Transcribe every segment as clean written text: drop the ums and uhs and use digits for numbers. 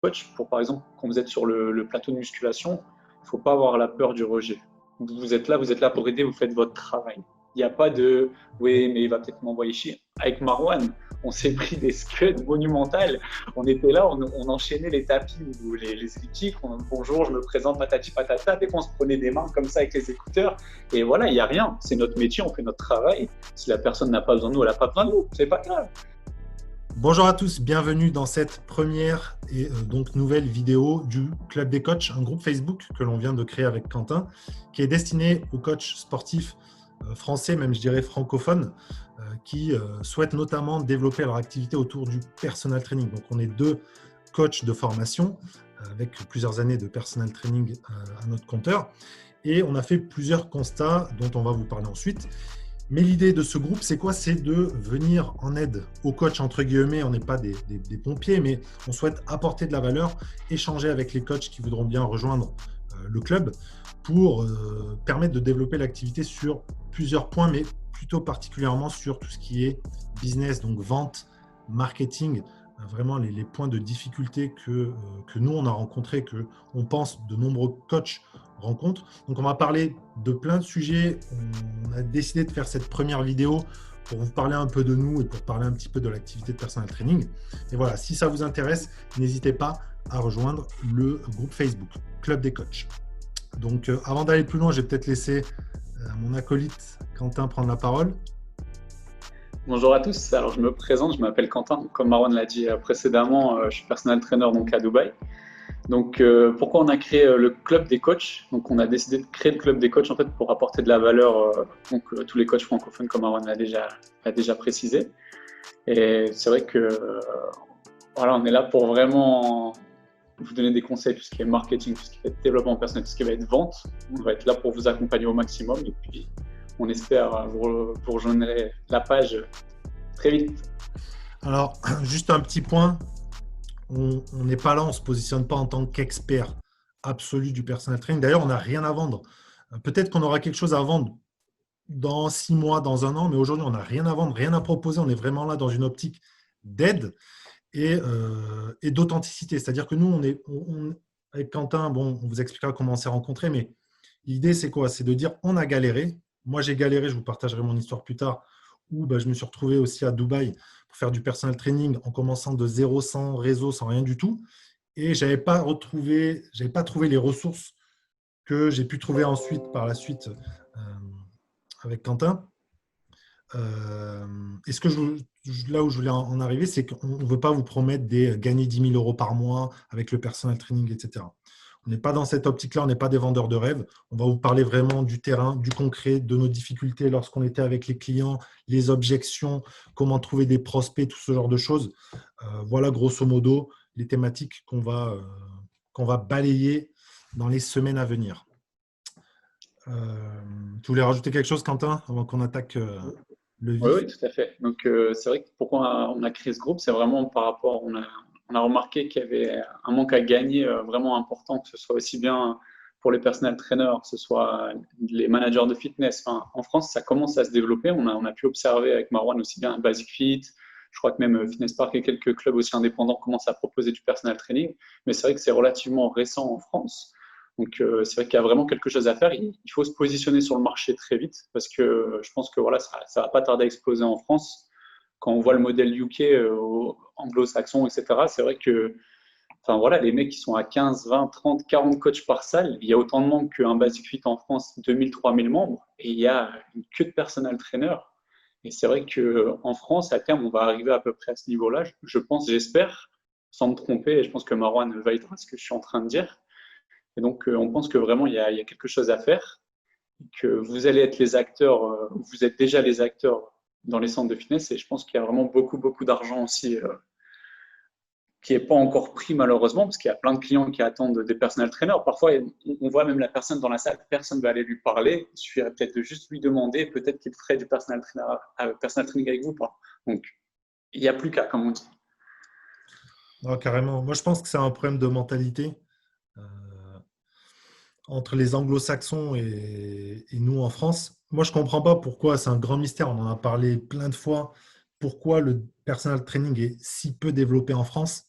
coach, pour par exemple, quand vous êtes sur le plateau de musculation, il ne faut pas avoir la peur du rejet. Vous êtes là pour aider, vous faites votre travail. Il n'y a pas de oui, mais il va peut-être m'envoyer chier. Avec Marwan, on s'est pris des scuds monumentales. On était là, on enchaînait les tapis ou les équipes. Bonjour, je me présente, patati patata. Des fois, on se prenait des mains comme ça avec les écouteurs. Et voilà, il n'y a rien. C'est notre métier, on fait notre travail. Si la personne n'a pas besoin de nous, elle n'a pas besoin de nous. C'est pas grave. Bonjour à tous, bienvenue dans cette première et donc nouvelle vidéo du Club des Coachs, un groupe Facebook que l'on vient de créer avec Quentin, qui est destiné aux coachs sportifs français, même je dirais francophones, qui souhaitent notamment développer leur activité autour du personal training. Donc on est deux coachs de formation avec plusieurs années de personal training à notre compteur et on a fait plusieurs constats dont on va vous parler ensuite. Mais l'idée de ce groupe, c'est quoi? C'est de venir en aide aux coachs, entre guillemets. On n'est pas des pompiers, mais on souhaite apporter de la valeur, échanger avec les coachs qui voudront bien rejoindre le club pour permettre de développer l'activité sur plusieurs points, mais plutôt particulièrement sur tout ce qui est business, donc vente, marketing, vraiment les points de difficulté que nous, on a rencontrés, qu'on pense de nombreux coachs rencontre. Donc, on va parler de plein de sujets. On a décidé de faire cette première vidéo pour vous parler un peu de nous et pour parler un petit peu de l'activité de personal training. Et voilà, si ça vous intéresse, n'hésitez pas à rejoindre le groupe Facebook, Club des Coachs. Donc, avant d'aller plus loin, je vais peut-être laisser mon acolyte Quentin prendre la parole. Bonjour à tous. Alors, je me présente, je m'appelle Quentin. Comme Marwan l'a dit précédemment, je suis personal trainer donc à Dubaï. Donc, pourquoi on a créé le club des coachs? Donc, on a décidé de créer le club des coachs en fait pour apporter de la valeur tous les coachs francophones, comme Marwan l'a déjà précisé. Et c'est vrai que voilà, on est là pour vraiment vous donner des conseils, tout ce qui est marketing, tout ce qui va être développement personnel, tout ce qui va être vente. On va être là pour vous accompagner au maximum. Et puis, on espère vous rejoindre la page très vite. Alors, juste un petit point. On n'est pas là, on ne se positionne pas en tant qu'expert absolu du personal training. D'ailleurs, on n'a rien à vendre. Peut-être qu'on aura quelque chose à vendre dans 6 mois, dans un an, mais aujourd'hui, on n'a rien à vendre, rien à proposer. On est vraiment là dans une optique d'aide et d'authenticité. C'est-à-dire que nous, avec Quentin, bon, on vous expliquera comment on s'est rencontrés, mais l'idée, c'est quoi? C'est de dire on a galéré. Moi, j'ai galéré, je vous partagerai mon histoire plus tard, où je me suis retrouvé aussi à Dubaï pour faire du personal training en commençant de zéro, sans réseau, sans rien du tout. Et je n'avais pas trouvé les ressources que j'ai pu trouver ensuite, par la suite, avec Quentin. Et là où je voulais en arriver, c'est qu'on ne veut pas vous promettre gagner 10 000 euros par mois avec le personal training, etc. On n'est pas dans cette optique-là, on n'est pas des vendeurs de rêves. On va vous parler vraiment du terrain, du concret, de nos difficultés lorsqu'on était avec les clients, les objections, comment trouver des prospects, tout ce genre de choses. Voilà grosso modo les thématiques qu'on va balayer dans les semaines à venir. Tu voulais rajouter quelque chose, Quentin, avant qu'on attaque le Oui, vif? oui, tout à fait. Donc, c'est vrai que pourquoi on a créé ce groupe, c'est vraiment par rapport, on a remarqué qu'il y avait un manque à gagner vraiment important, que ce soit aussi bien pour les personal trainers, que ce soit les managers de fitness. Enfin, en France, ça commence à se développer. On a pu observer avec Marwan aussi bien Basic Fit. Je crois que même Fitness Park et quelques clubs aussi indépendants commencent à proposer du personal training. Mais c'est vrai que c'est relativement récent en France. Donc, c'est vrai qu'il y a vraiment quelque chose à faire. Il faut se positionner sur le marché très vite parce que je pense que voilà, ça ne va pas tarder à exploser en France. Quand on voit le modèle UK, anglo-saxon, etc., c'est vrai que enfin, voilà, les mecs qui sont à 15, 20, 30, 40 coachs par salle, il y a autant de membres qu'un Basic Fit en France, 2000, 3000 membres, et il y a une queue de personal trainer. Et c'est vrai qu'en France, à terme, on va arriver à peu près à ce niveau-là. Je pense, j'espère, sans me tromper, et je pense que Marwan validera ce que je suis en train de dire. Et donc, on pense que vraiment, il y a quelque chose à faire, que vous allez être les acteurs, vous êtes déjà les acteurs dans les centres de fitness, et je pense qu'il y a vraiment beaucoup, beaucoup d'argent aussi qui n'est pas encore pris malheureusement, parce qu'il y a plein de clients qui attendent des personal trainers. Parfois, on voit même la personne dans la salle, personne ne va aller lui parler, il suffirait peut-être de juste lui demander, peut-être qu'il ferait du personal training avec vous. Donc, il n'y a plus qu'à, comme on dit. Non, carrément. Moi, je pense que c'est un problème de mentalité. Entre les anglo-saxons et nous en France. Moi, je ne comprends pas pourquoi, c'est un grand mystère, on en a parlé plein de fois, pourquoi le personal training est si peu développé en France.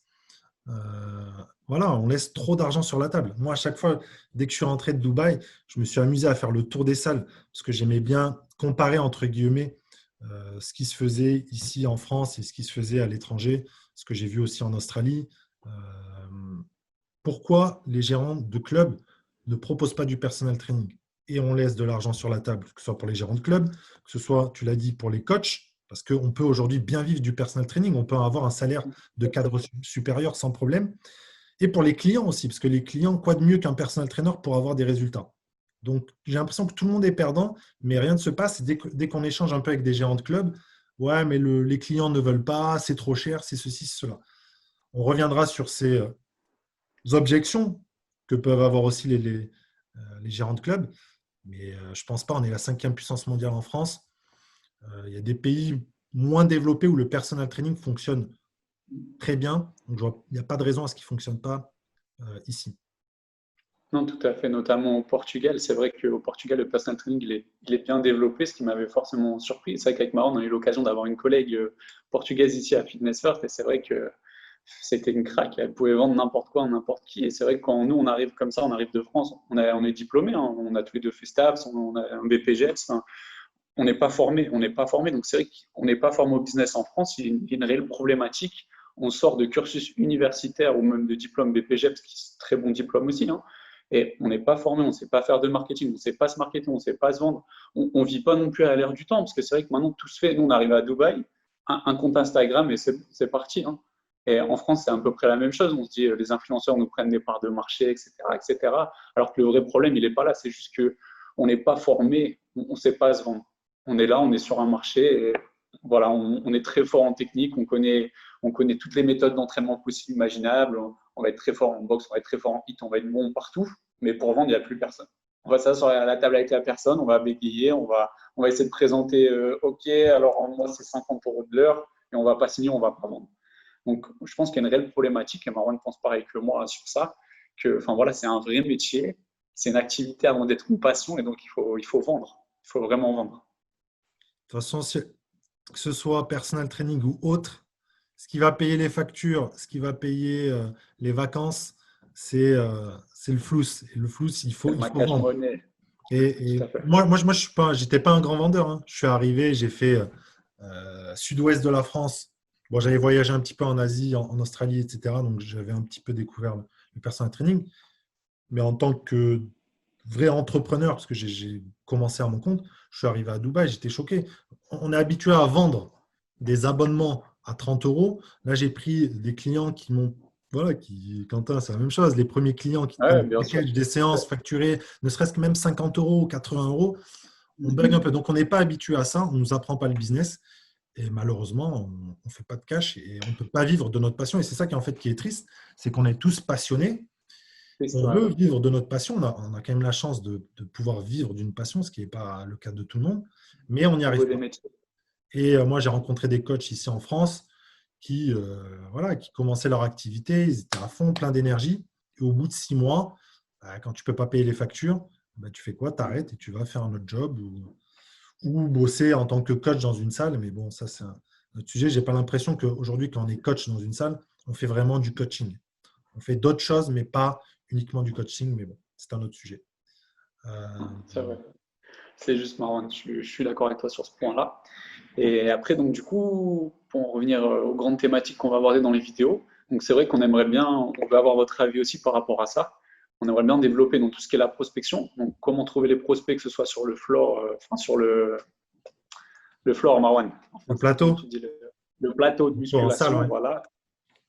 voilà, on laisse trop d'argent sur la table. Moi, à chaque fois, dès que je suis rentré de Dubaï, je me suis amusé à faire le tour des salles parce que j'aimais bien comparer, entre guillemets, ce qui se faisait ici en France et ce qui se faisait à l'étranger, ce que j'ai vu aussi en Australie. Euh, Pourquoi les gérants de clubs ne proposent pas du personal training et on laisse de l'argent sur la table, que ce soit pour les gérants de clubs, que ce soit, tu l'as dit, pour les coachs, parce qu'on peut aujourd'hui bien vivre du personal training, on peut avoir un salaire de cadre supérieur sans problème. Et pour les clients aussi, parce que les clients, quoi de mieux qu'un personal trainer pour avoir des résultats? Donc, j'ai l'impression que tout le monde est perdant, mais rien ne se passe. Dès qu'on échange un peu avec des gérants de club, ouais, mais les clients ne veulent pas, c'est trop cher, c'est ceci, c'est cela. On reviendra sur ces objections que peuvent avoir aussi les gérants de club, mais je ne pense pas, on est la cinquième puissance mondiale en France. Il y a des pays moins développés où le personal training fonctionne très bien. Donc, il n'y a pas de raison à ce qu'il ne fonctionne pas ici. Non, tout à fait, notamment au Portugal. C'est vrai qu'au Portugal, le personal training, il est bien développé, ce qui m'avait forcément surpris. C'est vrai qu'avec Maron, on a eu l'occasion d'avoir une collègue portugaise ici à Fitness First, et c'est vrai que c'était une craque. Elle pouvait vendre n'importe quoi à n'importe qui. Et c'est vrai que quand nous, on arrive comme ça, on arrive de France, on est diplômés, hein, on a tous les deux fait STAPS, on a un BPGEPS, hein, on n'est pas formé. On n'est pas formé. Donc c'est vrai qu'on n'est pas formé au business en France. Il y a une réelle problématique. On sort de cursus universitaire ou même de diplôme BPGEPS, qui est très bon diplôme aussi, hein, et on n'est pas formé, on ne sait pas faire de marketing, on ne sait pas se marketer, on ne sait pas se vendre. On ne vit pas non plus à l'ère du temps, parce que c'est vrai que maintenant tout se fait. Nous, on arrive à Dubaï, un compte Instagram et c'est parti, hein. Et en France, c'est à peu près la même chose. On se dit, les influenceurs nous prennent des parts de marché, etc., etc. Alors que le vrai problème, il n'est pas là. C'est juste qu'on n'est pas formé, on ne sait pas se vendre. On est là, on est sur un marché. Et voilà, on est très fort en technique, on connaît toutes les méthodes d'entraînement possibles, imaginables. On va être très fort en boxe, on va être très fort en hit, on va être bon partout. Mais pour vendre, il n'y a plus personne. On va s'asseoir à la table avec la personne, on va bégayer, on va essayer de présenter OK, alors moi c'est 50 euros de l'heure et on ne va pas signer, on ne va pas vendre. Donc, je pense qu'il y a une réelle problématique, et Marwan pense pareil que moi sur ça, que enfin, voilà, c'est un vrai métier, c'est une activité avant d'être une passion, et donc il faut vendre, il faut vraiment vendre. De toute façon, que ce soit personal training ou autre, ce qui va payer les factures, ce qui va payer les vacances, c'est le flous. Et le flous, C'est il ma faut cash vendre. money, Et tout à fait. moi, j'étais pas un grand vendeur, hein. Je suis arrivé, j'ai fait sud-ouest de la France. Bon, j'avais voyagé un petit peu en Asie, en Australie, etc. Donc, j'avais un petit peu découvert le personal training. Mais en tant que vrai entrepreneur, parce que j'ai commencé à mon compte, je suis arrivé à Dubaï, j'étais choqué. On est habitué à vendre des abonnements à 30 euros. Là, j'ai pris des clients qui m'ont. Voilà, Quentin, c'est la même chose. Les premiers clients qui te prennent Ouais, des bien sûr. packages, des séances facturées, ne serait-ce que même 50 euros ou 80 euros, on bug un peu. Donc, on n'est pas habitué à ça. On ne nous apprend pas le business. Et malheureusement, on ne fait pas de cash et on ne peut pas vivre de notre passion. Et c'est ça qui, en fait, qui est triste, c'est qu'on est tous passionnés. Triste, On ouais. veut vivre de notre passion. On a quand même la chance de pouvoir vivre d'une passion, ce qui n'est pas le cas de tout le monde, mais on n'y Au beau arrive des pas. métiers. Et moi, j'ai rencontré des coachs ici en France voilà, qui commençaient leur activité, ils étaient à fond, plein d'énergie. Et au bout de 6 mois, quand tu ne peux pas payer les factures, tu fais quoi? Tu arrêtes et tu vas faire un autre job ou bosser en tant que coach dans une salle. Mais bon, ça, c'est un autre sujet. Je n'ai pas l'impression qu'aujourd'hui, quand on est coach dans une salle, on fait vraiment du coaching. On fait d'autres choses, mais pas uniquement du coaching. Mais bon, c'est un autre sujet. Euh, C'est vrai. C'est juste Marwan, je suis d'accord avec toi sur ce point-là. Et après, donc du coup, pour en revenir aux grandes thématiques qu'on va aborder dans les vidéos, donc c'est vrai qu'on aimerait bien, on veut avoir votre avis aussi par rapport à ça. On aimerait bien développer donc tout ce qui est la prospection. Donc comment trouver les prospects, que ce soit sur le floor, enfin sur le floor Marwan. En le français, comment tu plateau, dis le plateau de en salle, musculation, ouais. voilà,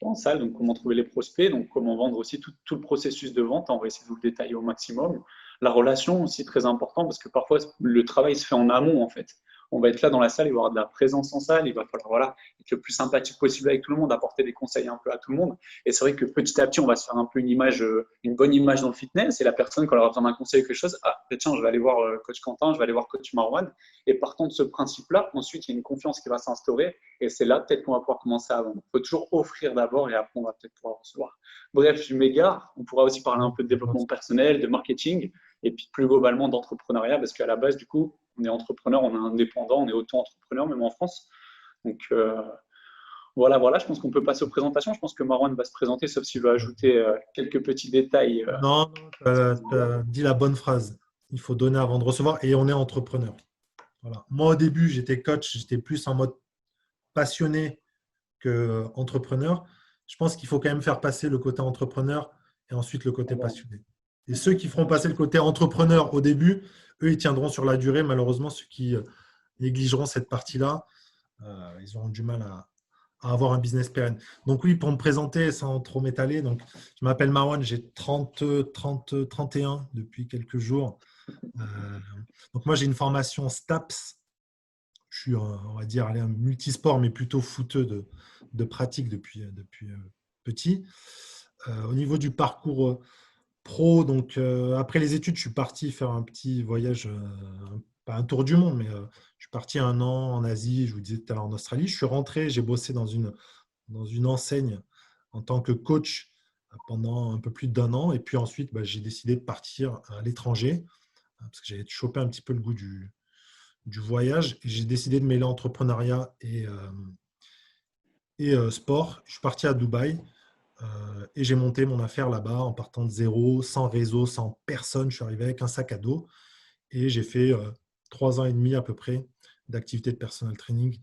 en salle, donc comment trouver les prospects, donc comment vendre aussi tout le processus de vente, on va essayer de vous le détailler au maximum. La relation aussi très important parce que parfois le travail se fait en amont en fait. On va être là dans la salle, il va y avoir de la présence en salle, il va falloir voilà, être le plus sympathique possible avec tout le monde, apporter des conseils un peu à tout le monde. Et c'est vrai que petit à petit, on va se faire un peu une image, une bonne image dans le fitness. Et la personne, quand elle aura besoin d'un conseil ou quelque chose, ah tiens, je vais aller voir coach Quentin, je vais aller voir coach Marwan. Et partant de ce principe-là, ensuite, il y a une confiance qui va s'instaurer. Et c'est là peut-être qu'on va pouvoir commencer à vendre. Il faut toujours offrir d'abord et après, on va peut-être pouvoir recevoir. Bref, je m'égare. On pourra aussi parler un peu de développement personnel, de marketing et puis plus globalement d'entrepreneuriat parce qu'à la base, du coup, on est entrepreneur, on est indépendant, on est auto-entrepreneur, même en France. Donc, voilà, voilà, je pense qu'on peut passer aux présentations. Je pense que Marwan va se présenter, sauf s'il veut ajouter quelques petits détails. Non, tu as dit la bonne phrase. Il faut donner avant de recevoir et on est entrepreneur. Voilà. Moi, au début, j'étais coach, j'étais plus en mode passionné que entrepreneur. Je pense qu'il faut quand même faire passer le côté entrepreneur et ensuite le côté passionné. Et ceux qui feront passer le côté entrepreneur au début, eux, ils tiendront sur la durée. Malheureusement, ceux qui négligeront cette partie-là, ils auront du mal à avoir un business pérenne. Donc oui, pour me présenter sans trop m'étaler, donc je m'appelle Marwan, j'ai 31 depuis quelques jours. Donc moi, j'ai une formation STAPS. Je suis, on va dire, un multisport, mais plutôt footeux de pratique depuis petit. Au niveau du parcours pro, donc après les études, je suis parti faire un petit voyage, pas un tour du monde, mais je suis parti 1 an en Asie, je vous disais tout à l'heure en Australie. Je suis rentré, j'ai bossé dans une enseigne en tant que coach pendant un peu plus d'1 an. Et puis ensuite, j'ai décidé de partir à l'étranger parce que j'avais chopé un petit peu le goût du voyage. Et j'ai décidé de mêler entrepreneuriat et sport. Je suis parti à Dubaï et j'ai monté mon affaire là-bas en partant de zéro, sans réseau, sans personne. Je suis arrivé avec un sac à dos et j'ai fait 3 ans et demi à peu près d'activité de personal training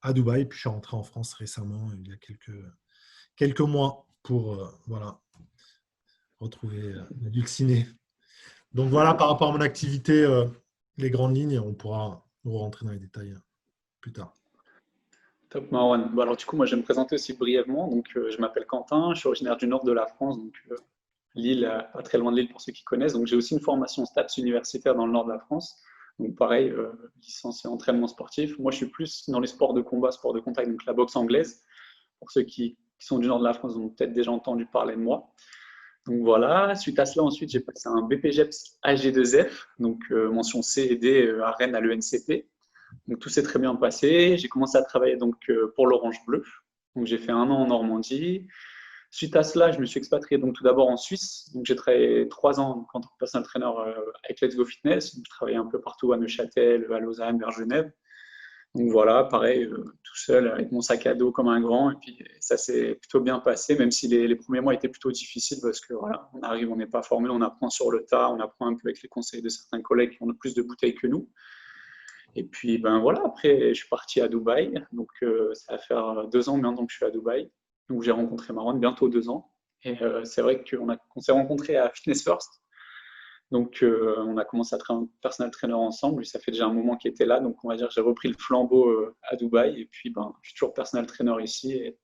à Dubaï. Puis je suis rentré en France récemment, il y a quelques mois, pour retrouver le Luxiné. Donc voilà, par rapport à mon activité, les grandes lignes, on pourra rentrer dans les détails plus tard. Top Marwan. Bon, alors du coup, moi je vais me présenter aussi brièvement. Donc je m'appelle Quentin, je suis originaire du nord de la France, donc Lille, pas très loin de Lille pour ceux qui connaissent. Donc j'ai aussi une formation STAPS universitaire dans le nord de la France. Donc pareil, licencié entraînement sportif. Moi je suis plus dans les sports de combat, sports de contact, donc la boxe anglaise. Pour ceux qui sont du nord de la France, ils ont peut-être déjà entendu parler de moi. Donc voilà, suite à cela, ensuite j'ai passé un BPGEPS AG2F, donc mention C et D à Rennes à l'ENCP. Donc tout s'est très bien passé. J'ai commencé à travailler donc pour l'Orange Bleu. Donc j'ai fait 1 an en Normandie. Suite à cela, je me suis expatrié donc tout d'abord en Suisse. Donc j'ai travaillé 3 ans en tant que personal trainer avec Let's Go Fitness. Donc, je travaillais un peu partout à Neuchâtel, à Lausanne, vers Genève. Donc voilà, pareil, tout seul avec mon sac à dos comme un grand. Et puis ça s'est plutôt bien passé, même si les premiers mois étaient plutôt difficiles parce que voilà, on arrive, on n'est pas formé, on apprend sur le tas, on apprend un peu avec les conseils de certains collègues qui ont plus de bouteilles que nous. Et puis, ben voilà, après, je suis parti à Dubaï. Donc, ça va faire 2 ans maintenant que je suis à Dubaï. Donc, j'ai rencontré Marwan, bientôt 2 ans. Et c'est vrai qu'on s'est rencontrés à Fitness First. Donc, on a commencé à travailler en personal trainer ensemble. Et ça fait déjà un moment qu'il était là. Donc, on va dire que j'ai repris le flambeau à Dubaï. Et puis, ben, je suis toujours personal trainer ici. Et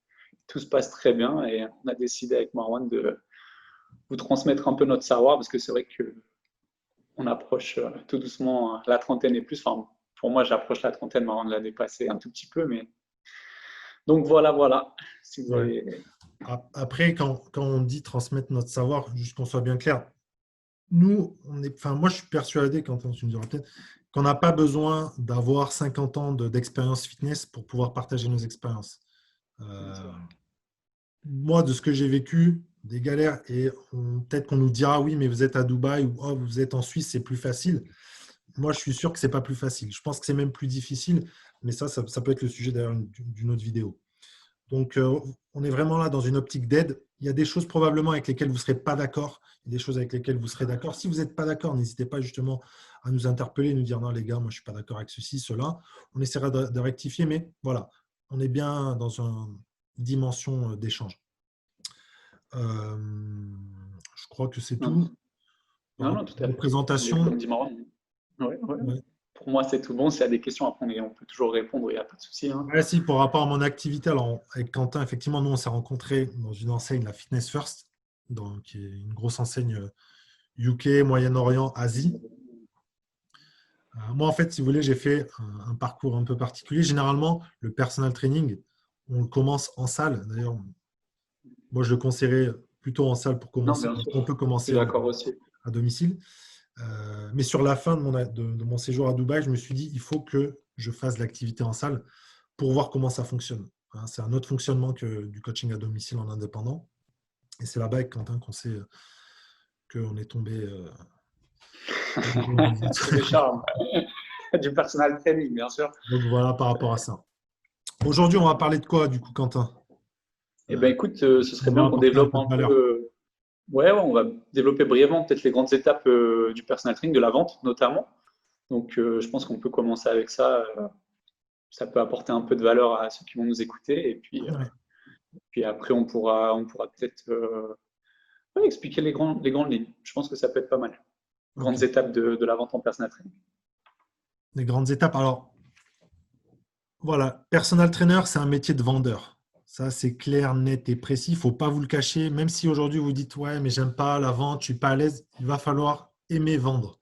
tout se passe très bien. Et on a décidé avec Marwan de vous transmettre un peu notre savoir parce que c'est vrai qu'on approche tout doucement la trentaine et plus. Enfin, pour moi, j'approche la trentaine, Marwan l'a dépassé un tout petit peu. Mais donc, voilà. Si vous avez... Après, quand on dit transmettre notre savoir, juste qu'on soit bien clair, nous, moi, je suis persuadé, Quentin, tu me diras peut-être, qu'on n'a pas besoin d'avoir 50 ans d'expérience fitness pour pouvoir partager nos expériences. Moi, de ce que j'ai vécu, des galères, et peut-être qu'on nous dira oui, mais vous êtes à Dubaï ou oh, vous êtes en Suisse, c'est plus facile. Moi, je suis sûr que ce n'est pas plus facile. Je pense que c'est même plus difficile, mais ça peut être le sujet d'ailleurs d'une autre vidéo. Donc, on est vraiment là dans une optique d'aide. Il y a des choses probablement avec lesquelles vous ne serez pas d'accord, il y a des choses avec lesquelles vous serez d'accord. Si vous n'êtes pas d'accord, n'hésitez pas justement à nous interpeller, nous dire non les gars, moi je ne suis pas d'accord avec ceci, cela. On essaiera de rectifier, mais voilà, on est bien dans une dimension d'échange. Je crois que c'est tout. Non, tout à fait. Présentation. Comme dit Marwan. Ouais. Pour moi, c'est tout bon. S'il y a des questions, après, on peut toujours répondre, il n'y a pas de souci. Hein. Merci pour rapport à mon activité. Alors, avec Quentin, effectivement, nous, on s'est rencontrés dans une enseigne, la Fitness First, qui est une grosse enseigne UK, Moyen-Orient, Asie. Moi, en fait, si vous voulez, j'ai fait un parcours un peu particulier. Généralement, le personal training, on le commence en salle. D'ailleurs, moi, je le conseillerais plutôt en salle pour commencer. Non, bien sûr. On peut commencer à domicile. Mais sur la fin de mon séjour à Dubaï, je me suis dit, il faut que je fasse l'activité en salle pour voir comment ça fonctionne. C'est un autre fonctionnement que du coaching à domicile en indépendant. Et c'est là-bas avec Quentin qu'on sait qu'on est tombé. C'est le charme du personal training, bien sûr. Donc voilà par rapport à ça. Aujourd'hui, on va parler de quoi, du coup, Quentin? Eh ben écoute, ce serait On va bien qu'on apporter un développe peu de un peu. valeur. Ouais, on va développer brièvement peut-être les grandes étapes du personal training, de la vente notamment. Donc, je pense qu'on peut commencer avec ça. Ça peut apporter un peu de valeur à ceux qui vont nous écouter. Et Ouais. puis après, on pourra peut-être ouais, expliquer les grandes lignes. Je pense que ça peut être pas mal. Ok. Grandes étapes de la vente en personal training. Les grandes étapes. Alors, voilà, personal trainer, c'est un métier de vendeur. Ça, c'est clair, net et précis. Il ne faut pas vous le cacher. Même si aujourd'hui vous dites, ouais, mais j'aime pas la vente, je ne suis pas à l'aise, il va falloir aimer vendre.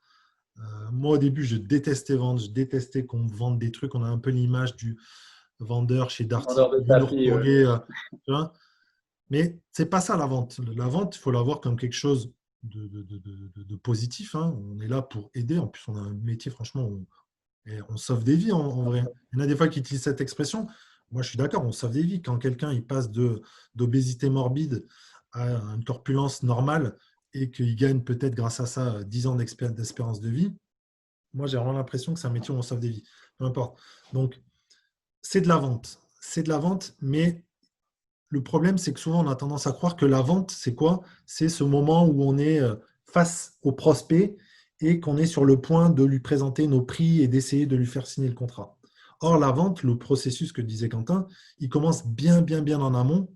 Moi, au début, je détestais vendre. Je détestais qu'on me vende des trucs. On a un peu l'image du vendeur chez Darty Vendeur de qui veut nous tapis, retourner. Tu vois. Mais c'est pas ça la vente. La vente, il faut la voir comme quelque chose de positif, hein. On est là pour aider. En plus, on a un métier, franchement, et on sauve des vies en vrai. Il y en a des fois qui utilisent cette expression. Moi, je suis d'accord, on sauve des vies. Quand quelqu'un il passe d'obésité morbide à une corpulence normale et qu'il gagne peut-être grâce à ça 10 ans d'espérance de vie, moi, j'ai vraiment l'impression que c'est un métier où on sauve des vies. Peu importe. Donc, c'est de la vente. C'est de la vente, mais le problème, c'est que souvent, on a tendance à croire que la vente, c'est quoi? C'est ce moment où on est face au prospect et qu'on est sur le point de lui présenter nos prix et d'essayer de lui faire signer le contrat. Or, la vente, le processus que disait Quentin, il commence bien, bien, bien en amont.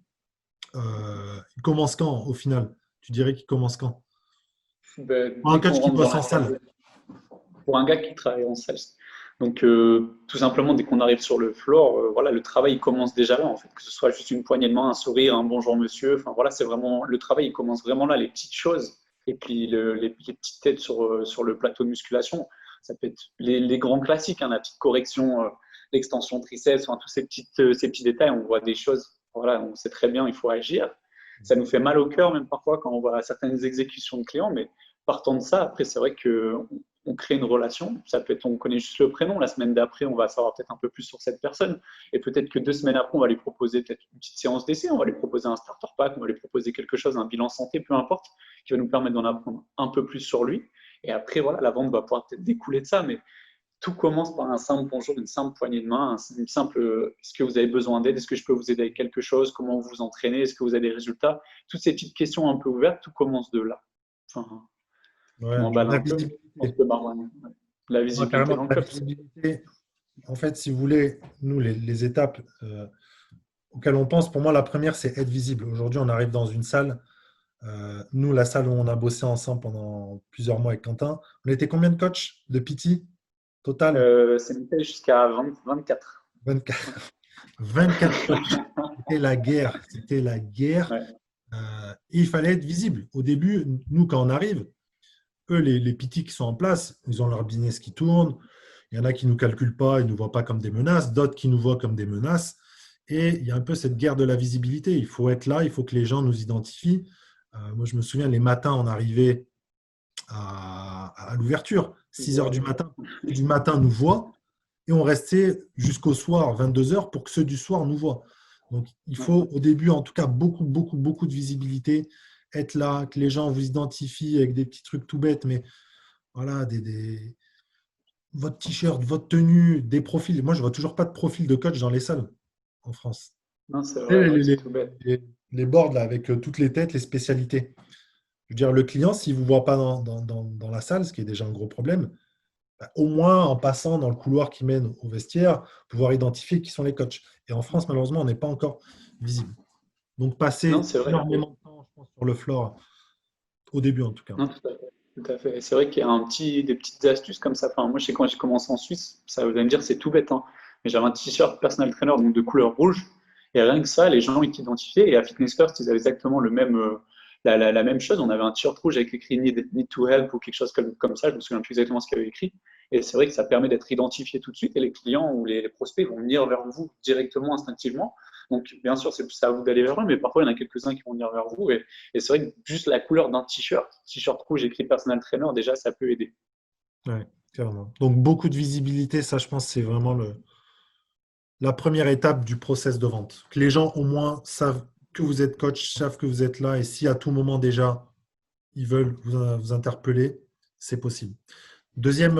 Il commence quand, au final? Tu dirais qu'il commence quand? ben, Pour un dès qu'on coach qui rentre dans bosse la en salle. salle. Pour un gars qui travaille en sales. Donc, tout simplement, dès qu'on arrive sur le floor, voilà, le travail il commence déjà là, en fait. Que ce soit juste une poignée de main, un sourire, un bonjour monsieur. Enfin, voilà, c'est vraiment le travail, il commence vraiment là, les petites choses. Et puis, les petites têtes sur le plateau de musculation. Ça peut être les grands classiques, hein, la petite correction, l'extension triceps, enfin, tous ces petits détails. On voit des choses, voilà, on sait très bien, il faut agir. Ça nous fait mal au cœur, même parfois, quand on voit certaines exécutions de clients, mais partant de ça, après, c'est vrai que on crée une relation. Ça peut être, on connaît juste le prénom. La semaine d'après, on va savoir peut-être un peu plus sur cette personne. Et peut-être que 2 semaines après, on va lui proposer peut-être une petite séance d'essai. On va lui proposer un starter pack. On va lui proposer quelque chose, un bilan santé, peu importe, qui va nous permettre d'en apprendre un peu plus sur lui. Et après, voilà, la vente va pouvoir peut-être découler de ça. Mais tout commence par un simple bonjour, une simple poignée de main, une simple est-ce que vous avez besoin d'aide, est-ce que je peux vous aider avec quelque chose, comment vous vous entraînez, est-ce que vous avez des résultats. Toutes ces petites questions un peu ouvertes, tout commence de là. Enfin, je Ouais. m'emballe La un peu. Je pense visibilité. que Marwan, ouais. La Ouais, visibilité carrément, dans le la club. visibilité. En fait, si vous voulez, nous, les étapes auxquelles on pense, pour moi, la première, c'est être visible. Aujourd'hui, on arrive dans une salle. Nous, la salle où on a bossé ensemble pendant plusieurs mois avec Quentin, on était combien de coachs de PT total? C'est monté jusqu'à 20, 24. 24. 24 coachs. C'était la guerre. C'était la guerre. Ouais. Et il fallait être visible. Au début, nous, quand on arrive, eux, les PT qui sont en place, ils ont leur business qui tourne. Il y en a qui ne nous calculent pas, ils ne nous voient pas comme des menaces, d'autres qui nous voient comme des menaces. Et il y a un peu cette guerre de la visibilité. Il faut être là, il faut que les gens nous identifient. Moi, je me souviens, les matins, on arrivait à l'ouverture, 6 heures du matin. Ceux du matin nous voient et on restait jusqu'au soir, 22 heures, pour que ceux du soir nous voient. Donc, il faut au début, en tout cas, beaucoup, beaucoup, beaucoup de visibilité, être là, que les gens vous identifient avec des petits trucs tout bêtes, mais voilà, votre t-shirt, votre tenue, des profils. Moi, je vois toujours pas de profil de coach dans les salles en France. Non, c'est Et vrai, ouais, c'est tout bête. les boards là, avec toutes les têtes, les spécialités. Je veux dire, le client, s'il ne vous voit pas dans la salle, ce qui est déjà un gros problème, bah, au moins en passant dans le couloir qui mène au vestiaire, pouvoir identifier qui sont les coachs. Et en France, malheureusement, on n'est pas encore visible. Donc, Non, passer c'est vrai. énormément de temps, je pense, sur le floor, au début en tout cas. Non, tout à fait. Tout à fait. Et c'est vrai qu'il y a des petites astuces comme ça. Enfin, moi, je sais quand j'ai commencé en Suisse, ça vous allez me dire, c'est tout bête, hein. Mais j'avais un t-shirt personal trainer donc de couleur rouge. Et rien que ça, les gens ils t'identifiaient. Et à Fitness First, ils avaient exactement la même chose. On avait un t-shirt rouge avec écrit need to help ou quelque chose comme ça. Je me souviens plus exactement ce qu'il y avait écrit. Et c'est vrai que ça permet d'être identifié tout de suite. Et les clients ou les prospects vont venir vers vous directement, instinctivement. Donc, bien sûr, c'est à vous d'aller vers eux, mais parfois, il y en a quelques-uns qui vont venir vers vous. Et c'est vrai que juste la couleur d'un t-shirt rouge écrit personal trainer, déjà, ça peut aider. Ouais, carrément. Donc, beaucoup de visibilité, ça, je pense, c'est vraiment la première étape du process de vente. Que les gens, au moins, savent que vous êtes coach, savent que vous êtes là, et si à tout moment déjà, ils veulent vous interpeller, c'est possible. Deuxième,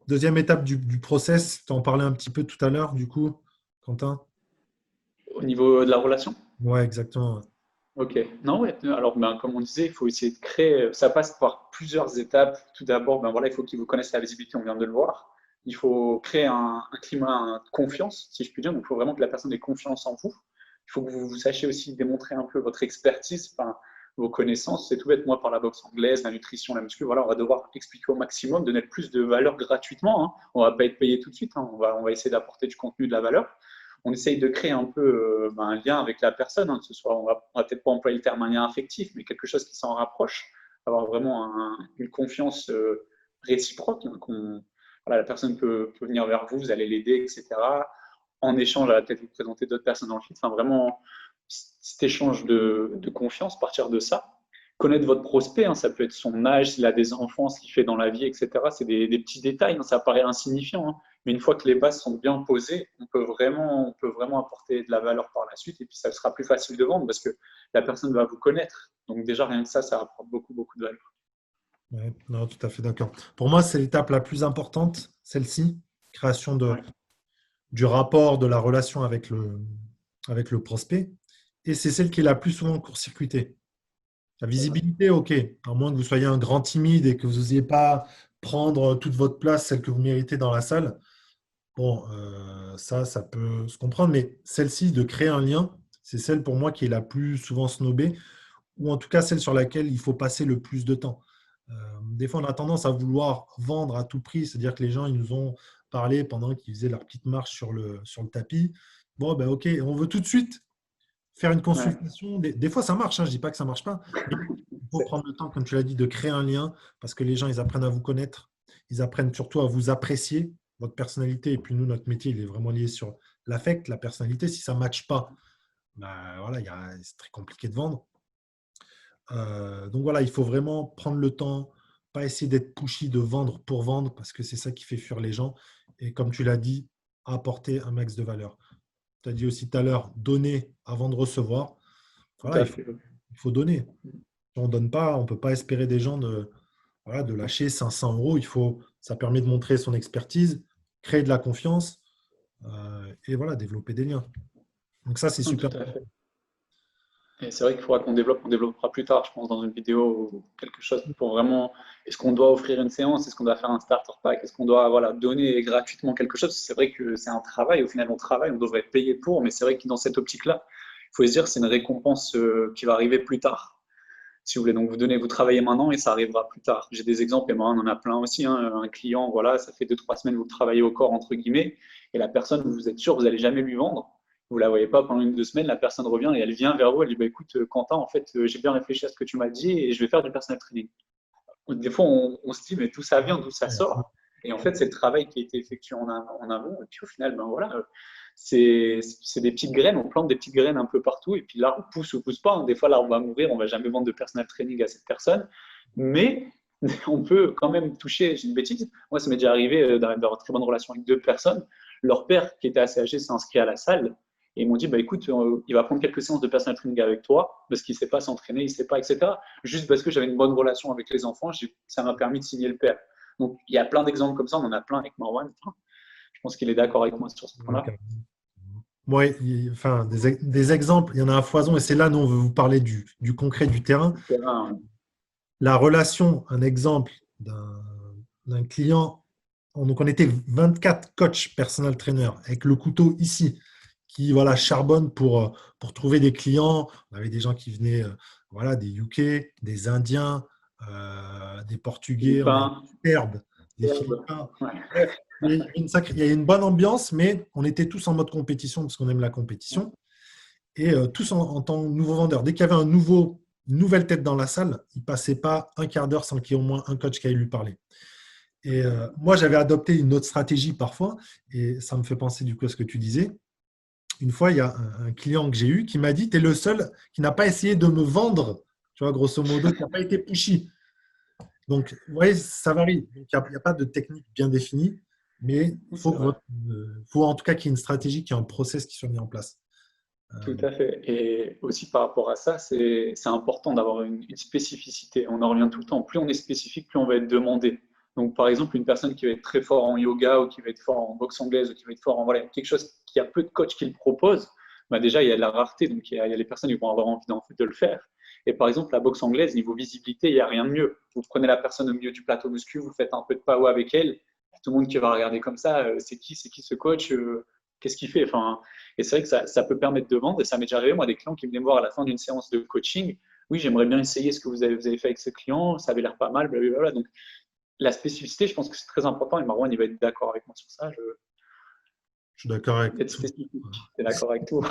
deuxième étape du process, tu en parlais un petit peu tout à l'heure, du coup. Quentin? Au niveau de la relation? Ouais, exactement. Ok. Non, ouais. Alors, ben, comme on disait, il faut essayer de créer. Ça passe par plusieurs étapes. Tout d'abord, ben voilà, il faut qu'ils vous connaissent la visibilité. On vient de le voir. Il faut créer un climat de confiance, si je puis dire. Donc, il faut vraiment que la personne ait confiance en vous. Il faut que vous sachiez aussi démontrer un peu votre expertise, enfin, vos connaissances. C'est tout bête. Moi, par la boxe anglaise, la nutrition, la muscu, voilà, on va devoir expliquer au maximum, donner le plus de valeur gratuitement, hein. On ne va pas être payé tout de suite, hein. On va essayer d'apporter du contenu, de la valeur. On essaye de créer un peu ben, un lien avec la personne, hein, que ce soit, on va peut-être pas employer le terme un lien affectif, mais quelque chose qui s'en rapproche, avoir vraiment une confiance réciproque, hein, voilà, la personne peut venir vers vous, vous allez l'aider, etc. En échange, elle va peut-être vous présenter d'autres personnes dans le feed. Enfin, vraiment, cet échange de confiance, partir de ça. Connaître votre prospect, hein, ça peut être son âge, s'il a des enfants, ce qu'il fait dans la vie, etc. C'est des petits détails, hein, ça paraît insignifiant, hein. Mais une fois que les bases sont bien posées, on peut vraiment apporter de la valeur par la suite et puis ça sera plus facile de vendre parce que la personne va vous connaître. Donc déjà, rien que ça apporte beaucoup, beaucoup de valeur. Ouais, non, tout à fait d'accord. Pour moi, c'est l'étape la plus importante, celle-ci, création Ouais, du rapport, de la relation avec le prospect. Et c'est celle qui est la plus souvent court-circuitée. La c'est vrai. visibilité, ok, à moins que vous soyez un grand timide et que vous n'osiez pas prendre toute votre place, celle que vous méritez dans la salle. Bon, ça peut se comprendre, mais celle-ci, de créer un lien, c'est celle pour moi qui est la plus souvent snobée, ou en tout cas celle sur laquelle il faut passer le plus de temps. Des fois, on a tendance à vouloir vendre à tout prix, c'est-à-dire que les gens, ils nous ont parlé pendant qu'ils faisaient leur petite marche sur le tapis. Bon, ben ok, on veut tout de suite faire une Ouais, consultation. Des fois, ça marche, hein, je ne dis pas que ça ne marche pas, mais il faut prendre le temps, comme tu l'as dit, de créer un lien parce que les gens, ils apprennent à vous connaître, ils apprennent surtout à vous apprécier, votre personnalité. Et puis nous, notre métier, il est vraiment lié sur l'affect, la personnalité. Si ça ne matche pas, ben, voilà, c'est très compliqué de vendre. Donc voilà, il faut vraiment prendre le temps, pas essayer d'être pushy, de vendre pour vendre, parce que c'est ça qui fait fuir les gens. Et comme tu l'as dit, apporter un max de valeur. Tu as dit aussi tout à l'heure, donner avant de recevoir. tout Voilà, à fait. il faut donner. Si on ne donne pas, on ne peut pas espérer des gens voilà, de lâcher 500 euros. Ça permet de montrer son expertise, créer de la confiance et voilà, développer des liens. Donc ça, c'est Non, super tout à important. fait. Et c'est vrai qu'il faudra qu'on développe, on développera plus tard, je pense, dans une vidéo ou quelque chose pour vraiment. Est-ce qu'on doit offrir une séance? Est-ce qu'on doit faire un starter pack? Est-ce qu'on doit voilà, donner gratuitement quelque chose? C'est vrai que c'est un travail. Au final, on travaille, on devrait être payé pour, mais c'est vrai que dans cette optique-là, il faut se dire que c'est une récompense qui va arriver plus tard. Si vous voulez, donc vous travaillez maintenant et ça arrivera plus tard. J'ai des exemples et moi, on en a plein aussi, hein. Un client, voilà, ça fait 2, 3 semaines que vous travaillez au corps, entre guillemets, et la personne, vous êtes sûr, vous n'allez jamais lui vendre. Vous la voyez pas pendant 1, 2 semaines, la personne revient et elle vient vers vous, elle dit bah, écoute, Quentin, en fait, j'ai bien réfléchi à ce que tu m'as dit et je vais faire du personal training. Des fois, on se dit mais d'où ça vient, d'où ça sort? Et en fait, c'est le travail qui a été effectué en amont. Et puis au final, ben voilà, c'est des petites graines, on plante des petites graines un peu partout, et puis l'arbre pousse ou pousse pas, hein. Des fois, l'arbre va mourir, on va jamais vendre de personal training à cette personne, mais on peut quand même toucher, j'ai une bêtise, moi ça m'est déjà arrivé d'avoir une très bonne relation avec 2 personnes, leur père qui était assez âgé s'est inscrit à la salle, et ils m'ont dit, bah, écoute, il va prendre quelques séances de personal training avec toi, parce qu'il ne sait pas s'entraîner, il ne sait pas, etc. Juste parce que j'avais une bonne relation avec les enfants, ça m'a permis de signer le père. Donc il y a plein d'exemples comme ça, on en a plein avec Marwan. Je pense qu'il est d'accord avec moi sur ce point-là. Moi, enfin, des exemples, il y en a à foison, et c'est là, nous, on veut vous parler du concret, du terrain. Du terrain, La relation, un exemple d'un client, donc on était 24 coachs personal trainer avec le couteau ici, qui voilà, charbonne pour trouver des clients. On avait des gens qui venaient voilà, des UK, des Indiens, des Portugais, on avait Philippins, des Serbes, des Serbes, Philippins. ouais, Bref, il y a une bonne ambiance, mais on était tous en mode compétition parce qu'on aime la compétition. Et tous en tant que nouveaux vendeurs. Dès qu'il y avait une nouvelle tête dans la salle, il ne passait pas un quart d'heure sans qu'il y ait au moins un coach qui aille lui parler. Et moi, j'avais adopté une autre stratégie parfois, et ça me fait penser du coup à ce que tu disais. Une fois, il y a un client que j'ai eu qui m'a dit, tu es le seul qui n'a pas essayé de me vendre, tu vois, grosso modo, qui n'a pas été pushy. Donc, vous voyez, ça varie. Il n'y a pas de technique bien définie, mais il faut, c'est vrai. faut en tout cas qu'il y ait une stratégie, qu'il y ait un process qui soit mis en place. Tout à fait. Et aussi par rapport à ça, c'est important d'avoir une spécificité. On en revient tout le temps. Plus on est spécifique, plus on va être demandé. Donc, par exemple, une personne qui va être très fort en yoga ou qui va être fort en boxe anglaise ou qui va être fort en voilà, quelque chose qui a peu de coachs qui le proposent, bah déjà, il y a de la rareté. Donc, il y a les personnes qui vont avoir envie de le faire. Et par exemple, la boxe anglaise, niveau visibilité, il n'y a rien de mieux. Vous prenez la personne au milieu du plateau muscu, vous faites un peu de power avec elle, tout le monde qui va regarder comme ça, c'est qui ce coach, qu'est-ce qu'il fait, enfin, et c'est vrai que ça peut permettre de vendre. Et ça m'est déjà arrivé, moi, des clients qui venaient me voir à la fin d'une séance de coaching. Oui, j'aimerais bien essayer ce que vous avez fait avec ce client, ça avait l'air pas mal, blablabla. Donc, la spécificité, je pense que c'est très important. Et Marwan, il va être d'accord avec moi sur ça. Je suis d'accord avec Être tout. spécifique, tu es d'accord avec tout.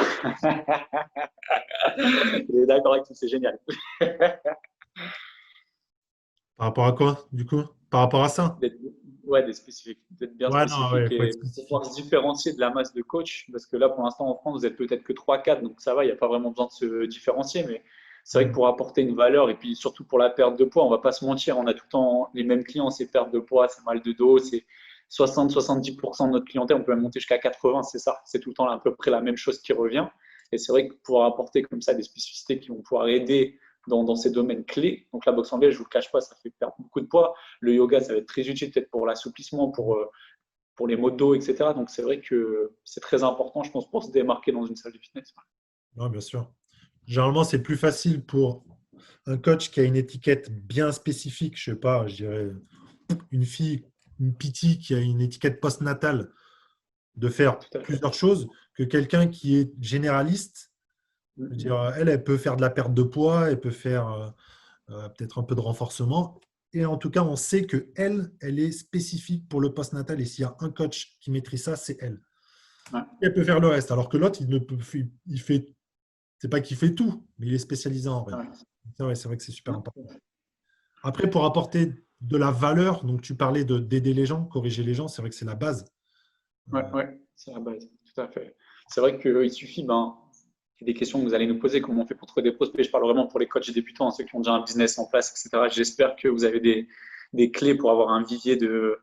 Il est d'accord avec tout, c'est génial. Par rapport à quoi, du coup? Par rapport à ça? D'être ouais, d'être spécifique, d'être bien Ouais, non, ouais, spécifique il faut être et pouvoir spécifique. se différencier de la masse de coachs. Parce que là, pour l'instant, en France, vous êtes peut-être que 3 4, donc ça va, il n'y a pas vraiment besoin de se différencier. Mais c'est vrai que Mm. pour apporter une valeur, et puis surtout pour la perte de poids, on ne va pas se mentir, on a tout le temps les mêmes clients, c'est perte de poids, c'est mal de dos, c'est 60-70% de notre clientèle, on peut même monter jusqu'à 80, c'est ça. C'est tout le temps à peu près la même chose qui revient. Et c'est vrai que pouvoir apporter comme ça des spécificités qui vont pouvoir aider dans ces domaines clés. Donc la boxe anglaise, je ne vous le cache pas, ça fait perdre beaucoup de poids. Le yoga, ça va être très utile peut-être pour l'assouplissement, pour les maux de dos, etc. Donc c'est vrai que c'est très important, je pense, pour se démarquer dans une salle de fitness. Ouais, bien sûr. Généralement, c'est plus facile pour un coach qui a une étiquette bien spécifique. Je sais pas, je dirais une fille, une PT qui a une étiquette postnatale de faire Tout à fait. plusieurs choses que quelqu'un qui est généraliste. Je veux dire, elle peut faire de la perte de poids, elle peut faire peut-être un peu de renforcement. Et en tout cas, on sait que elle est spécifique pour le postnatal. Et s'il y a un coach qui maîtrise ça, c'est elle. Ouais. Elle peut faire le reste. Alors que l'autre, il ne peut, il fait, c'est pas qu'il fait tout, mais il est spécialisé en rien. Ouais. C'est vrai que c'est super important. Après, pour apporter de la valeur, donc tu parlais d'aider les gens, corriger les gens, c'est vrai que c'est la base. Ouais, ouais, c'est la base, tout à fait. C'est vrai qu'il suffit, c'est des questions que vous allez nous poser, comment on fait pour trouver des prospects. Je parle vraiment pour les coachs débutants, ceux qui ont déjà un business en place, etc. J'espère que vous avez des clés pour avoir un vivier de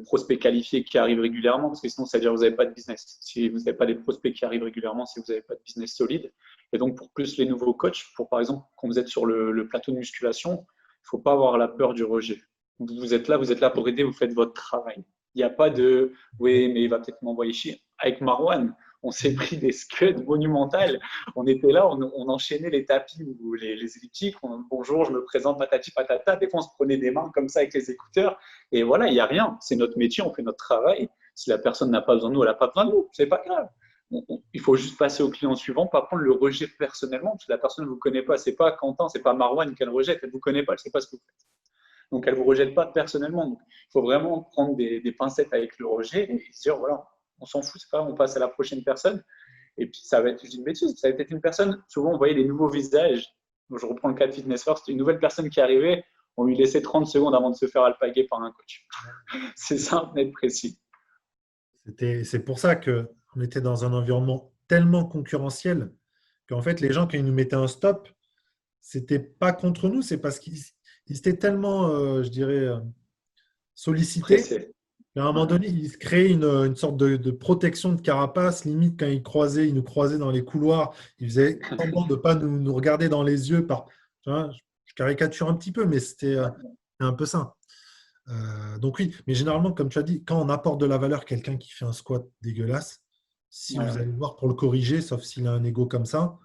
prospects qualifiés qui arrivent régulièrement, parce que sinon, ça veut dire que vous n'avez pas de business. Si vous n'avez pas des prospects qui arrivent régulièrement, si vous n'avez pas de business solide. Et donc, pour plus les nouveaux coachs, pour par exemple, quand vous êtes sur le plateau de musculation, il ne faut pas avoir la peur du rejet. Vous êtes là pour aider, vous faites votre travail. Il n'y a pas de oui, mais il va peut-être m'envoyer chier. Avec Marwan, on s'est pris des scuds monumentales. On était là, on enchaînait les tapis ou les elliptiques. Bonjour, je me présente, patati patata. Des fois, on se prenait des mains comme ça avec les écouteurs. Et voilà, il n'y a rien. C'est notre métier, on fait notre travail. Si la personne n'a pas besoin de nous, elle n'a pas besoin de nous. C'est pas grave. Il faut juste passer au client suivant, pas prendre le rejet personnellement, parce que la personne ne vous connaît pas. C'est pas Quentin, c'est pas Marwan qu'elle rejette. Elle ne vous connaît pas, elle ne sait pas ce que vous faites. Donc, elle ne vous rejette pas personnellement. Donc, il faut vraiment prendre des pincettes avec le rejet et se dire, voilà, on s'en fout, c'est pas, on passe à la prochaine personne. Et puis, ça va être une bêtise. Ça va être une personne, souvent, on voyait des nouveaux visages. Donc, je reprends le cas de Fitness First, une nouvelle personne qui arrivait, on lui laissait 30 secondes avant de se faire alpaguer par un coach. C'est simple, net, précis. C'est pour ça qu'on était dans un environnement tellement concurrentiel qu'en fait, les gens, quand ils nous mettaient un stop, c'était pas contre nous, c'est parce qu'ils étaient tellement, je dirais, sollicités Pressé. qu'à un moment Ouais. donné, ils se créaient une sorte de protection de carapace. Limite, quand ils nous croisaient dans les couloirs, ils faisaient semblant de ne pas nous regarder dans les yeux. Tu vois, je caricature un petit peu, mais c'était un peu ça. Donc oui, mais généralement, comme tu as dit, quand on apporte de la valeur à quelqu'un qui fait un squat dégueulasse, si Ouais, vous ouais. allez le voir pour le corriger, sauf s'il a un ego comme ça,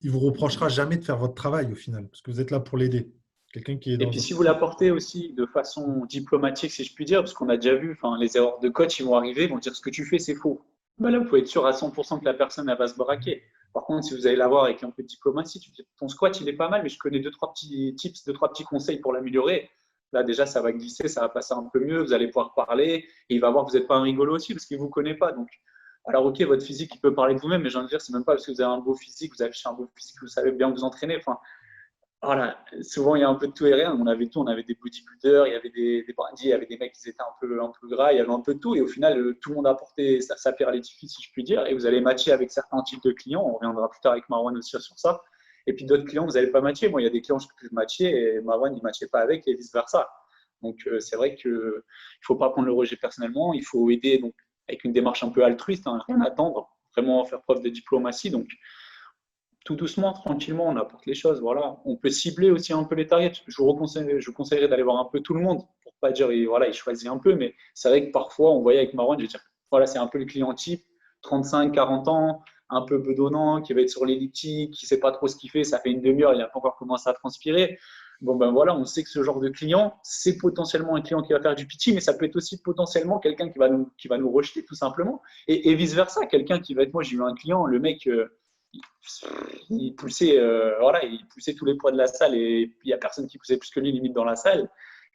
il vous reprochera jamais de faire votre travail au final, parce que vous êtes là pour l'aider. Quelqu'un qui est Et dans puis un... si vous l'apportez aussi de façon diplomatique, si je puis dire, parce qu'on a déjà vu, les erreurs de coach, ils vont arriver, ils vont dire ce que tu fais, c'est faux. Ben là, vous pouvez être sûr à 100% que la personne, elle va se braquer. Par contre, si vous allez l'avoir avec un peu de diplomatie, tu dis, ton squat, il est pas mal, mais je connais deux, trois petits tips, deux, trois petits conseils pour l'améliorer. Là, déjà, ça va glisser, ça va passer un peu mieux, vous allez pouvoir parler, et il va voir que vous n'êtes pas un rigolo aussi, parce qu'il ne vous connaît pas. Donc, alors, ok, votre physique, il peut parler de vous-même, mais j'ai envie de dire, c'est même pas parce que vous avez un beau physique, vous affichez un beau physique, vous savez bien vous entraîner. Voilà, souvent il y a un peu de tout et rien. On avait tout, on avait des bodybuilders, il y avait des bandits, il y avait des mecs qui étaient un peu gras, il y avait un peu de tout. Et au final, tout le monde a apporté sa pierre à l'édifice, si je puis dire. Et vous allez matcher avec certains types de clients. On reviendra plus tard avec Marwan aussi sur ça. Et puis d'autres clients, vous n'allez pas matcher. Moi, il y a des clients que je matchais et Marwan, il ne matchait pas avec et vice-versa. Donc, c'est vrai qu'il ne faut pas prendre le rejet personnellement. Il faut aider donc, avec une démarche un peu altruiste, hein, rien attendre, vraiment faire preuve de diplomatie. Donc, tout doucement, tranquillement, on apporte les choses. Voilà. On peut cibler aussi un peu les targets. Je vous conseillerais d'aller voir un peu tout le monde pas dire voilà, il choisit un peu, mais c'est vrai que parfois, on voyait avec Marwan, je veux dire, voilà, c'est un peu le client type, 35, 40 ans, un peu bedonnant, qui va être sur l'elliptique, qui ne sait pas trop ce qu'il fait, ça fait une demi-heure, il n'a pas encore commencé à transpirer. Bon, ben voilà, on sait que ce genre de client, c'est potentiellement un client qui va faire du pitching, mais ça peut être aussi potentiellement quelqu'un qui va nous rejeter tout simplement. Et vice-versa, quelqu'un qui va être, moi j'ai eu un client, le mec, il poussait, voilà, il poussait tous les poids de la salle et il n'y a personne qui poussait plus que lui limite dans la salle.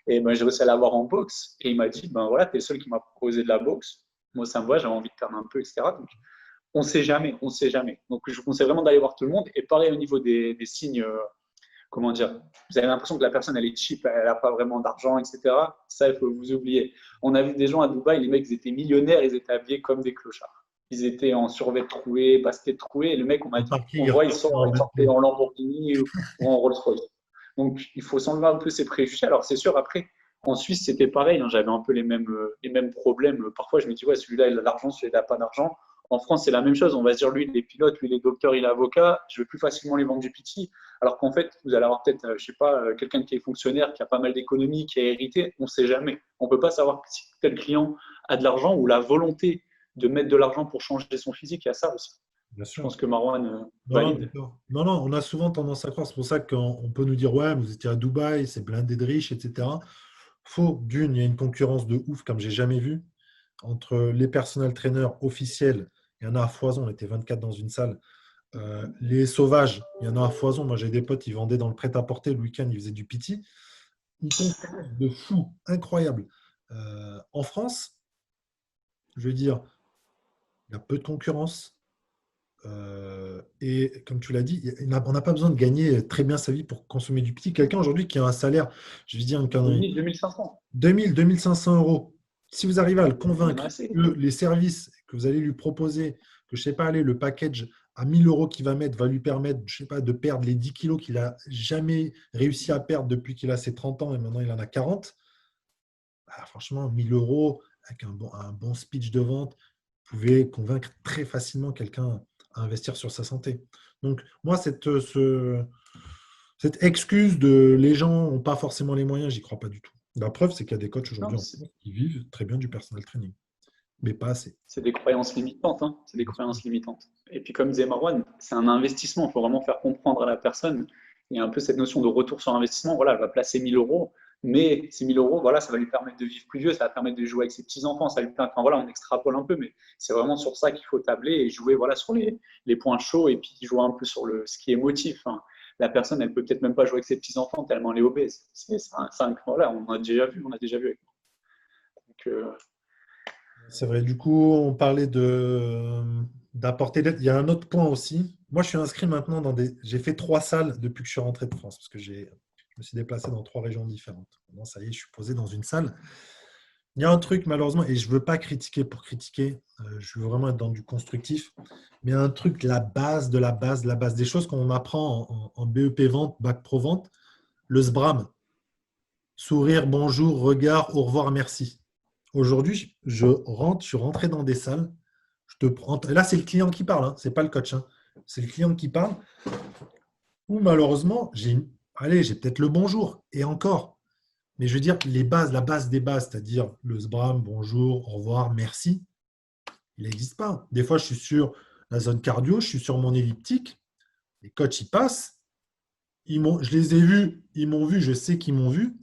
Et ben, j'ai réussi à l'avoir en boxe et il m'a dit, ben voilà, t'es le seul qui m'a proposé de la boxe. Moi, ça me va, j'avais envie de perdre un peu, etc. Donc, on ne sait jamais, on ne sait jamais. Donc, je vous conseille vraiment d'aller voir tout le monde. Et pareil au niveau des signes, comment dire, vous avez l'impression que la personne, elle est cheap, elle n'a pas vraiment d'argent, etc. Ça, il faut vous oublier. On a vu des gens à Dubaï, les mecs, ils étaient millionnaires, ils étaient habillés comme des clochards. Ils étaient en survêt troué, basket troué. Et le mec, Un on parking le voit, en il sortait Bentley. en Lamborghini ou en Rolls-Royce. Donc, il faut s'enlever un peu ces préjugés. Alors, c'est sûr, après, en Suisse, c'était pareil. Hein, j'avais un peu les mêmes problèmes. Parfois, je me dis, ouais, celui-là, il a de l'argent, celui-là, il n'a pas d'argent. En France, c'est la même chose. On va se dire, lui, il est pilote, lui, il est docteur, il est avocat. Je vais plus facilement les vendre du PT. Alors qu'en fait, vous allez avoir peut-être, je sais pas, quelqu'un qui est fonctionnaire, qui a pas mal d'économies, qui a hérité. On ne sait jamais. On ne peut pas savoir si tel client a de l'argent ou la volonté de mettre de l'argent pour changer son physique. Il y a ça aussi. Bien Je sûr. pense que Marwan Non, non, valide. d'accord. Non, non, on a souvent tendance à croire. C'est pour ça qu'on peut nous dire, ouais, vous étiez à Dubaï, c'est blindé de riches, etc. Faux. D'une, il y a une concurrence de ouf, comme j'ai jamais vu, entre les personnel trainers officiels. Il y en a à foison, on était 24 dans une salle. Les sauvages, il y en a à foison. Moi, j'ai des potes, ils vendaient dans le prêt-à-porter. Le week-end, ils faisaient du PT. Une concurrence de fou, incroyable. En France, je veux dire, il y a peu de concurrence. Et comme tu l'as dit, on n'a pas besoin de gagner très bien sa vie pour consommer du petit. Quelqu'un aujourd'hui qui a un salaire, je vais dire une connerie, 2000, 2500. 2000, 2500 euros. Si vous arrivez à le Il y en a convaincre assez. que les services que vous allez lui proposer, que je ne sais pas, aller, le package à 1000 euros qu'il va mettre va lui permettre, je sais pas, de perdre les 10 kilos qu'il n'a jamais réussi à perdre depuis qu'il a ses 30 ans et maintenant il en a 40, bah, franchement, 1000 euros avec un bon speech de vente, vous pouvez convaincre très facilement quelqu'un à investir sur sa santé. Donc, moi, cette excuse de les gens n'ont pas forcément les moyens, j'y crois pas du tout. La preuve, c'est qu'il y a des coachs aujourd'hui Non, en France qui vivent très bien du personal training, mais pas assez. c'est des croyances limitantes. Hein. C'est des croyances limitantes. Et puis, comme disait Marwan, c'est un investissement. Il faut vraiment faire comprendre à la personne. Il y a un peu cette notion de retour sur investissement. Voilà, elle va placer 1000 euros, mais ces 1000 euros, voilà, ça va lui permettre de vivre plus vieux, ça va permettre de jouer avec ses petits-enfants. Enfin, voilà, on extrapole un peu, mais c'est vraiment sur ça qu'il faut tabler et jouer voilà, sur les points chauds et puis jouer un peu sur ce qui est émotif. Hein. La personne, elle peut peut-être même pas jouer avec ses petits-enfants tellement elle est obèse. Voilà, on a déjà vu avec moi. Donc, C'est vrai. Du coup, on parlait d'apporter l'aide. Il y a un autre point aussi. Moi, je suis inscrit maintenant dans des. J'ai fait 3 salles depuis que je suis rentré de France parce que je me suis déplacé dans 3 régions différentes. Maintenant, ça y est, je suis posé dans une salle. Il y a un truc, malheureusement, et je ne veux pas critiquer pour critiquer, je veux vraiment être dans du constructif, mais un truc, la base de la base, de la base, des choses qu'on apprend en BEP vente, bac pro vente, le SBRAM, sourire, bonjour, regard, au revoir, merci. Aujourd'hui, je suis rentré dans des salles, je te prends, là, c'est le client qui parle, hein, ce n'est pas le coach, hein, c'est le client qui parle, ou malheureusement, j'ai peut-être le bonjour, et encore. Mais je veux dire, les bases, la base des bases, c'est-à-dire le SBRAM, bonjour, au revoir, merci, il n'existe pas. Des fois, je suis sur la zone cardio, je suis sur mon elliptique, les coachs, ils passent, je les ai vus, ils m'ont vu, je sais qu'ils m'ont vu.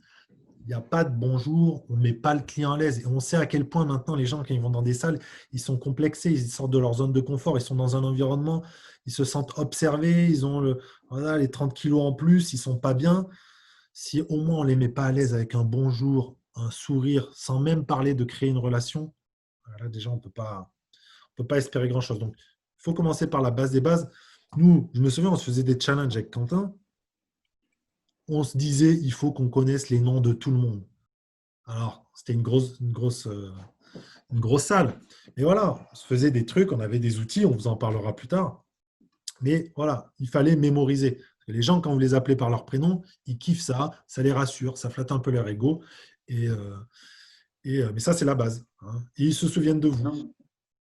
Il n'y a pas de bonjour, on ne met pas le client à l'aise. Et on sait à quel point maintenant, les gens, quand ils vont dans des salles, ils sont complexés, ils sortent de leur zone de confort, ils sont dans un environnement, ils se sentent observés, ils ont voilà, les 30 kilos en plus, ils ne sont pas bien. Si au moins on ne les met pas à l'aise avec un bonjour, un sourire, sans même parler de créer une relation, là déjà on ne peut pas espérer grand-chose. Donc, il faut commencer par la base des bases. Nous, je me souviens, on se faisait des challenges avec Quentin. On se disait, il faut qu'on connaisse les noms de tout le monde. Alors, c'était une grosse salle. Mais voilà, on se faisait des trucs, on avait des outils, on vous en parlera plus tard. Mais voilà, il fallait mémoriser. Parce que les gens, quand vous les appelez par leur prénom, ils kiffent ça les rassure, ça flatte un peu leur ego. Mais ça, c'est la base. Hein. Et ils se souviennent de vous. non,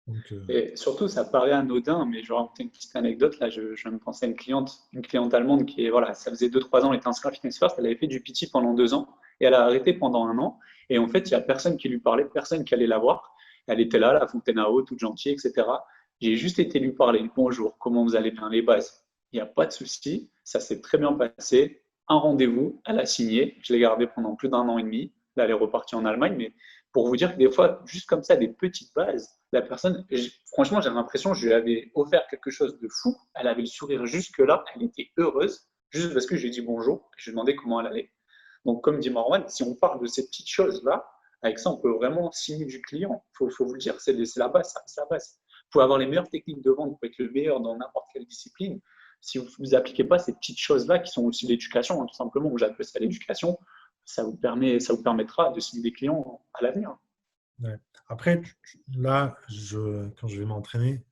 Donc, Et surtout, ça paraît anodin, mais je vais raconter une petite anecdote. Là, je me pensais à une cliente allemande qui est, voilà, ça faisait 2, 3 ans, elle était inscrite à Fitness First, elle avait fait du PT pendant 2 ans et elle a arrêté pendant un an. Et en fait, il n'y a personne qui lui parlait, personne qui allait la voir. Elle était là, la fontaine à eau, toute gentille, etc. J'ai juste été lui parler. Bonjour, comment vous allez bien, les bases? Il n'y a pas de souci, ça s'est très bien passé. Un rendez-vous, elle a signé. Je l'ai gardé pendant plus d'un an et demi. Là, elle est repartie en Allemagne, mais pour vous dire que des fois, juste comme ça, des petites bases, la personne, franchement, j'avais l'impression que je lui avais offert quelque chose de fou. Elle avait le sourire jusque-là, elle était heureuse, juste parce que je lui ai dit bonjour, je lui ai demandé comment elle allait. Donc, comme dit Marwan, si on parle de ces petites choses-là, avec ça, on peut vraiment signer du client. Faut vous le dire, c'est la base, c'est la base. Vous pouvez avoir les meilleures techniques de vente, vous pouvez être le meilleur dans n'importe quelle discipline. Si vous n'appliquez pas ces petites choses-là, qui sont aussi l'éducation, hein, tout simplement, j'appelle ça l'éducation, ça vous permettra de signer des clients à l'avenir. ouais. Après, là, quand je vais m'entraîner,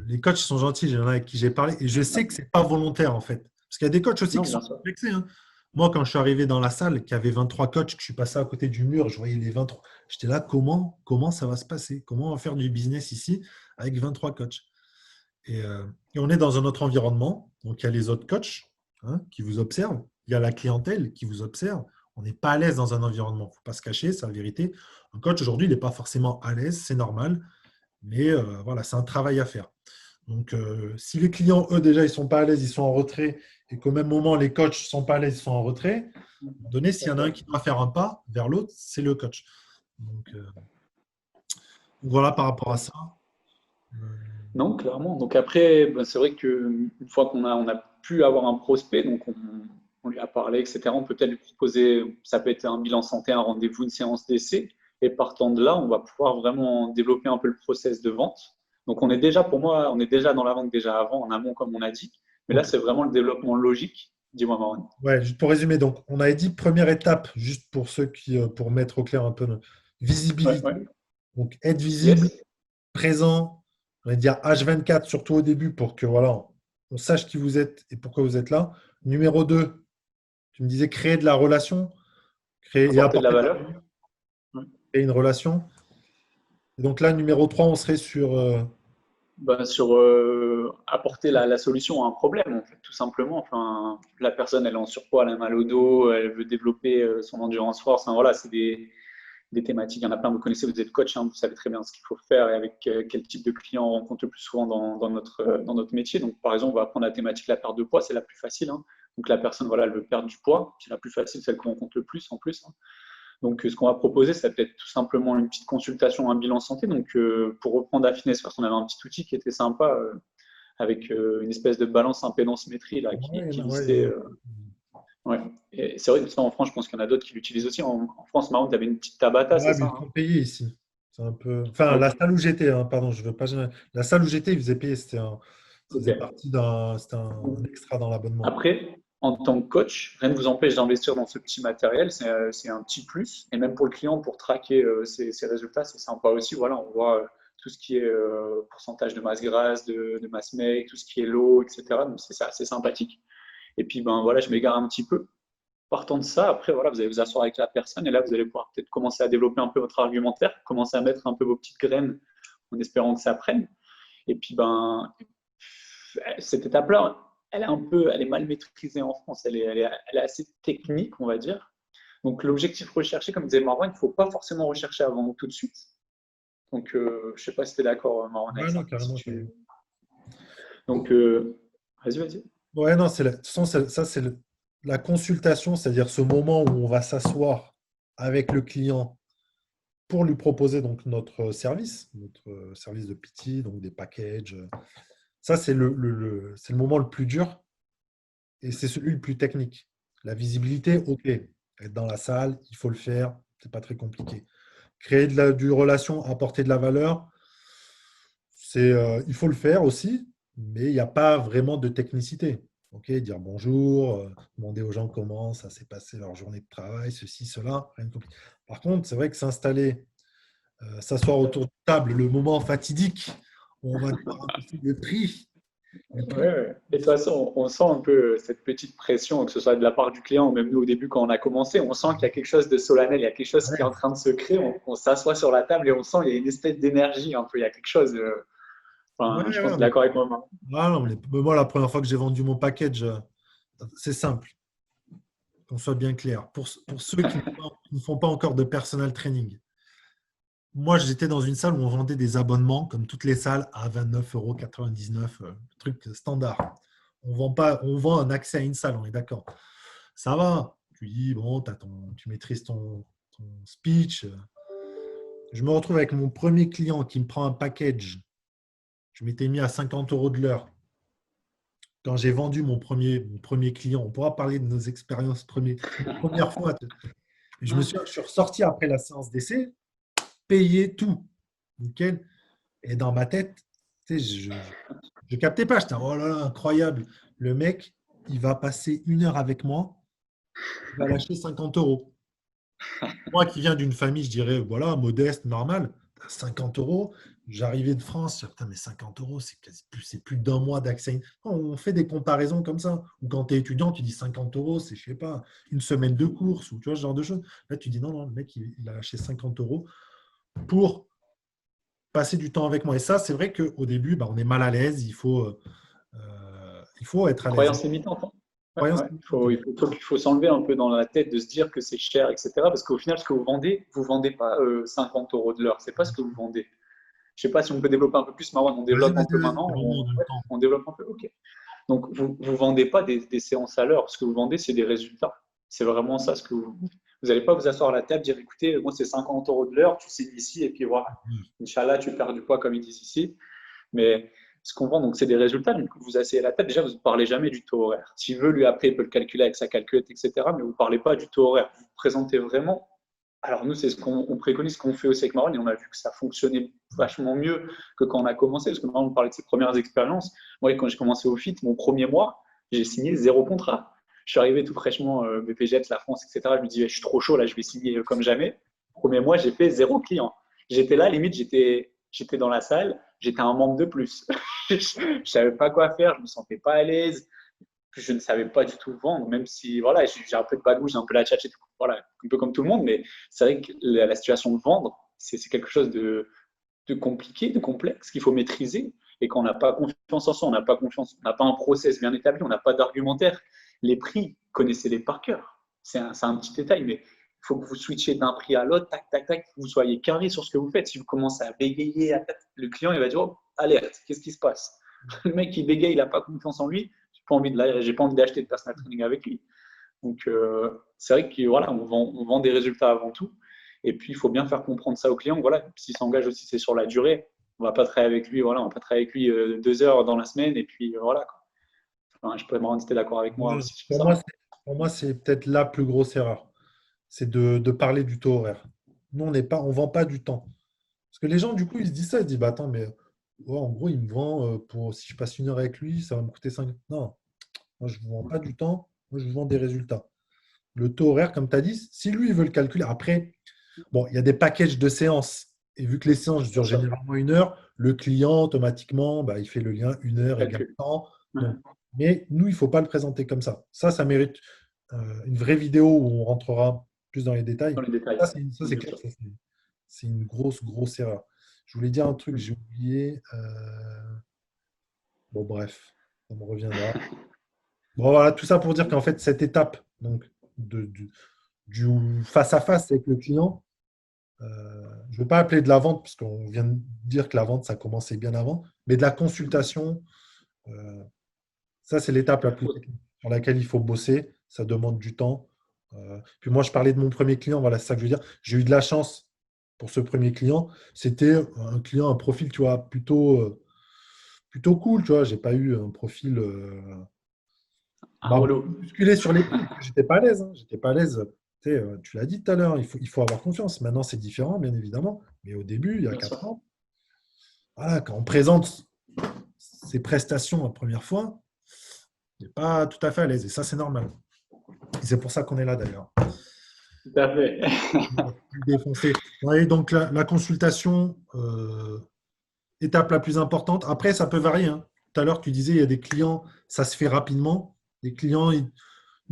les coachs sont gentils, il y en a avec qui j'ai parlé, et je sais que ce n'est pas volontaire en fait. Parce qu'il y a des coachs aussi Non, qui sont bien sûr. complexés, hein. Moi, quand je suis arrivé dans la salle, qu'il y avait 23 coachs, que je suis passé à côté du mur, je voyais les 23. J'étais là, comment ça va se passer? Comment on va faire du business ici avec 23 coachs? Et on est dans un autre environnement. Donc, il y a les autres coachs, hein, qui vous observent. Il y a la clientèle qui vous observe. On n'est pas à l'aise dans un environnement. Il ne faut pas se cacher, c'est la vérité. Un coach, aujourd'hui, il n'est pas forcément à l'aise, c'est normal. Mais voilà, c'est un travail à faire. Donc, si les clients, eux, déjà, ils ne sont pas à l'aise, ils sont en retrait, et qu'au même moment, les coachs ne sont pas à l'aise, ils sont en retrait, à un moment donné, s'il y en a un qui doit faire un pas vers l'autre, c'est le coach. Donc, voilà par rapport à ça. Euh, Non, clairement. Donc après, ben, c'est vrai qu'une fois on a pu avoir un prospect, donc on lui a parlé, etc., on peut peut-être lui proposer, ça peut être un bilan santé, un rendez-vous, une séance d'essai. Et partant de là, on va pouvoir vraiment développer un peu le process de vente. Donc on est déjà, pour moi, on est déjà dans la vente déjà avant, en amont, comme on a dit. Mais là, ok. c'est vraiment le développement logique. Dis-moi, Marwan. Ouais, juste pour résumer, donc, on avait dit première étape, juste pour ceux qui, pour mettre au clair un peu, Ouais, visibilité. ouais. Donc, être visible, Yes. présent, on va dire H24, surtout au début, pour que voilà, on sache qui vous êtes et pourquoi vous êtes là. Numéro 2, tu me disais créer de la relation, créer et Apporter de la apporter de la valeur. valeur, Ouais. créer une relation. Et donc là, numéro 3, on serait sur. Ben, sur apporter la solution à un problème, en fait, tout simplement. Enfin, la personne, elle est en surpoids, elle a mal au dos, elle veut développer son endurance force. Enfin, voilà, c'est des thématiques. Il y en a plein, vous connaissez, vous êtes coach, hein, vous savez très bien ce qu'il faut faire et avec quel type de client on rencontre le plus souvent dans notre métier. Donc, par exemple, on va prendre la thématique la perte de poids, c'est la plus facile, hein. Donc, la personne, voilà, elle veut perdre du poids, c'est la plus facile, celle qu'on rencontre le plus en plus, hein. Donc, ce qu'on va proposer, ça peut être tout simplement une petite consultation, un bilan santé. Donc, pour reprendre à Fitness First, on avait un petit outil qui était sympa avec une espèce de balance impédance-métrie là, Ouais, qui ouais, listait. Ouais. Et c'est vrai que ça, en France, je pense qu'il y en a d'autres qui l'utilisent aussi. En France, Marron, tu avais une petite Tabata, c'est ouais, mais ça, ils hein? font payer ici. C'est un peu. Enfin, la Ok. salle où j'étais, hein, pardon, je veux pas. La salle où j'étais, ils faisaient payer. Ça faisait Ok. partie d'un. C'était un extra dans l'abonnement. Après, en tant que coach, rien ne vous empêche d'investir dans ce petit matériel. C'est un petit plus. Et même pour le client, pour traquer ses résultats, c'est sympa aussi. Voilà, on voit tout ce qui est pourcentage de masse grasse, de masse maigre, tout ce qui est low, etc. Donc, c'est assez sympathique. Et puis, ben voilà, je m'égare un petit peu. Partant de ça, après, voilà, vous allez vous asseoir avec la personne et là, vous allez pouvoir peut-être commencer à développer un peu votre argumentaire, commencer à mettre un peu vos petites graines en espérant que ça prenne. Et puis, ben, cette étape-là, elle est mal maîtrisée en France. Elle est assez technique, on va dire. Donc, l'objectif recherché, comme disait Marwan, il ne faut pas forcément rechercher avant tout de suite. Donc, je ne sais pas si tu es d'accord, Marwan, avec Ouais, non, ça. Si carrément, tu... carrément. Donc, vas-y, vas-y. Ouais, non, de toute façon, ça, c'est la consultation, c'est-à-dire ce moment où on va s'asseoir avec le client pour lui proposer donc notre service de PT, donc des packages. Ça, c'est c'est le moment le plus dur et c'est celui le plus technique. La visibilité, OK. Être dans la salle, il faut le faire, c'est pas très compliqué. Créer du relation, apporter de la valeur, il faut le faire aussi, mais il n'y a pas vraiment de technicité. Ok, dire bonjour, demander aux gens comment ça s'est passé leur journée de travail, ceci, cela, rien de compliqué. Par contre, c'est vrai que s'installer, s'asseoir autour de table, le moment fatidique où on va devoir annoncer le prix Ouais, ouais. Et de toute façon, on sent un peu cette petite pression, que ce soit de la part du client ou même nous au début quand on a commencé, on sent qu'il y a quelque chose de solennel, il y a quelque chose qui est en train de se créer. On s'assoit sur la table et on sent qu'il y a une espèce d'énergie un peu, il y a quelque chose. Ouais, Enfin, je pense ouais, que tu es d'accord avec moi, Marc. ah non, mais moi, la première fois que j'ai vendu mon package, c'est simple, qu'on soit bien clair. Pour ceux qui ne font pas encore de personal training, moi, j'étais dans une salle où on vendait des abonnements, comme toutes les salles, à 29,99 €, truc standard. On vend pas, on vend un accès à une salle, on est d'accord. Ça va. Tu dis, bon, tu maîtrises ton speech. Je me retrouve avec mon premier client qui me prend un package. Je m'étais mis à 50 € de l'heure. Quand j'ai vendu mon premier client, on pourra parler de nos expériences première fois. Et je suis ressorti après la séance d'essai, payé tout. Nickel. Et dans ma tête, tu sais, je captais pas. J'étais, oh là là, incroyable. Le mec, il va passer 1 heure avec moi, il va lâcher 50 €. Moi qui viens d'une famille, je dirais, voilà, modeste, normale, 50 €. J'arrivais de France, je dis, putain, mais 50 €, c'est plus d'un mois d'accès. On fait des comparaisons comme ça. Ou quand tu es étudiant, tu dis 50 €, c'est, je sais pas, une semaine de course, ou tu vois, ce genre de choses. Là, tu dis, non, non, le mec, il a lâché 50 € pour passer du temps avec moi. Et ça, c'est vrai qu'au début, bah, on est mal à l'aise, il faut être à l'aise. Croyance limitante. Hein. Ouais, Croyance ouais. limitante, ouais. Il faut s'enlever un peu dans la tête de se dire que c'est cher, etc. Parce qu'au final, ce que vous vendez pas 50 € de l'heure. C'est pas ce que vous vendez. Je sais pas si on peut développer un peu plus, Marwan. On Vas-y, développe un peu vas-y, vas-y, maintenant. c'est bon, on a le Ouais, temps. on développe un peu. Ok. Donc, vous ne vendez pas des séances à l'heure. Ce que vous vendez, c'est des résultats. C'est vraiment ça ce que vous. Vous n'allez pas vous asseoir à la table, dire écoutez, moi c'est 50 € de l'heure, tu signes ici, et puis voilà. Inch'Allah, tu perds du poids comme ils disent ici. Mais ce qu'on vend, donc, c'est des résultats. Donc, vous asseyez à la table. Déjà, vous ne parlez jamais du taux horaire. S'il veut, lui, après, il peut le calculer avec sa calculette, etc. Mais vous ne parlez pas du taux horaire. Vous présentez vraiment. Alors, nous, c'est ce qu'on préconise, ce qu'on fait aussi avec Marwan, et on a vu que ça fonctionnait vachement mieux que quand on a commencé. Parce que Marwan parlait de ses premières expériences. Moi, quand j'ai commencé au FIT, mon premier mois, j'ai signé 0 contrat. Je suis arrivé tout fraîchement, BPJET, la France, etc. Je me disais, je suis trop chaud, là, je vais signer comme jamais. Premier mois, j'ai fait 0 client. J'étais là, limite, j'étais dans la salle, j'étais un membre de plus. Je ne savais pas quoi faire, je ne me sentais pas à l'aise. Je ne savais pas du tout vendre, même si voilà, j'ai un peu de bagou, j'ai un peu la tchatche et tout, voilà, un peu comme tout le monde, mais c'est vrai que la situation de vendre, c'est quelque chose de compliqué, de complexe qu'il faut maîtriser. Et quand on n'a pas confiance en soi, on n'a pas confiance, on n'a pas un process bien établi, on n'a pas d'argumentaire, les prix, connaissez-les par cœur. C'est un petit détail, mais il faut que vous switchiez d'un prix à l'autre, tac, tac, tac, que vous soyez carré sur ce que vous faites. Si vous commencez à bégayer, le client il va dire oh, alerte, qu'est-ce qui se passe? Le mec qui bégaye, il n'a pas confiance en lui, j'ai pas envie d'acheter de personal training avec lui. Donc, c'est vrai que voilà, on vend des résultats avant tout. Et puis, il faut bien faire comprendre ça au client. Voilà, s'il s'engage aussi, c'est sur la durée. On va pas travailler avec lui, voilà, on va pas travailler avec lui 2 heures dans la semaine. Et puis, voilà. Quoi. Enfin, je pourrais me rendre si tu es d'accord avec moi Voilà. aussi sur Pour ça. moi, c'est peut-être la plus grosse erreur. C'est de parler du taux horaire. Nous, on vend pas du temps. Parce que les gens, du coup, ils se disent ça. Ils se disent, bah, attends, mais ouais, en gros, il me vend si je passe 1 heure avec lui, ça va me coûter 5. Non, moi, je ne vous vends pas du temps. Moi, je vous vends des résultats. Le taux horaire, comme tu as dit, si lui, il veut le calculer, après, bon, il y a des packages de séances. Et vu que les séances Bien durent sûr, généralement 1 heure, le client, automatiquement, bah, il fait le lien 1 heure égale calcul. temps. Ouais. Donc, mais nous, il ne faut pas le présenter comme ça. Ça mérite une vraie vidéo où on rentrera plus dans les détails. Dans les détails. Ça, c'est Bien clair. sûr. C'est une grosse, grosse erreur. Je voulais dire un truc, j'ai oublié. Bon, bref, ça me reviendra. Bon, voilà, tout ça pour dire qu'en fait, cette étape donc, du face-à-face avec le client, je ne veux pas appeler de la vente, puisqu'on vient de dire que la vente, ça commençait bien avant, mais de la consultation, euh, ça, c'est l'étape la plus technique sur laquelle il faut bosser. Ça demande du temps. Puis moi, je parlais de mon premier client, voilà, c'est ça que je veux dire. J'ai eu de la chance pour ce premier client. C'était un client, un profil, tu vois, plutôt cool, tu vois. J'ai pas eu un profil Un holo. musculé sur les pieds. J'étais pas à l'aise. Hein. J'étais pas à l'aise. Tu sais, tu l'as dit tout à l'heure, il faut avoir confiance. Maintenant, c'est différent, bien évidemment. Mais au début, il y a Bien 4 sûr. ans, voilà, quand on présente ses prestations la première fois, on n'est pas tout à fait à l'aise. Et ça, c'est normal. Et c'est pour ça qu'on est là d'ailleurs. Tout à fait. Défoncer. Ouais, donc la consultation, étape la plus importante. Après, ça peut varier. Hein. tout à l'heure, tu disais, il y a des clients, ça se fait rapidement. Des clients, une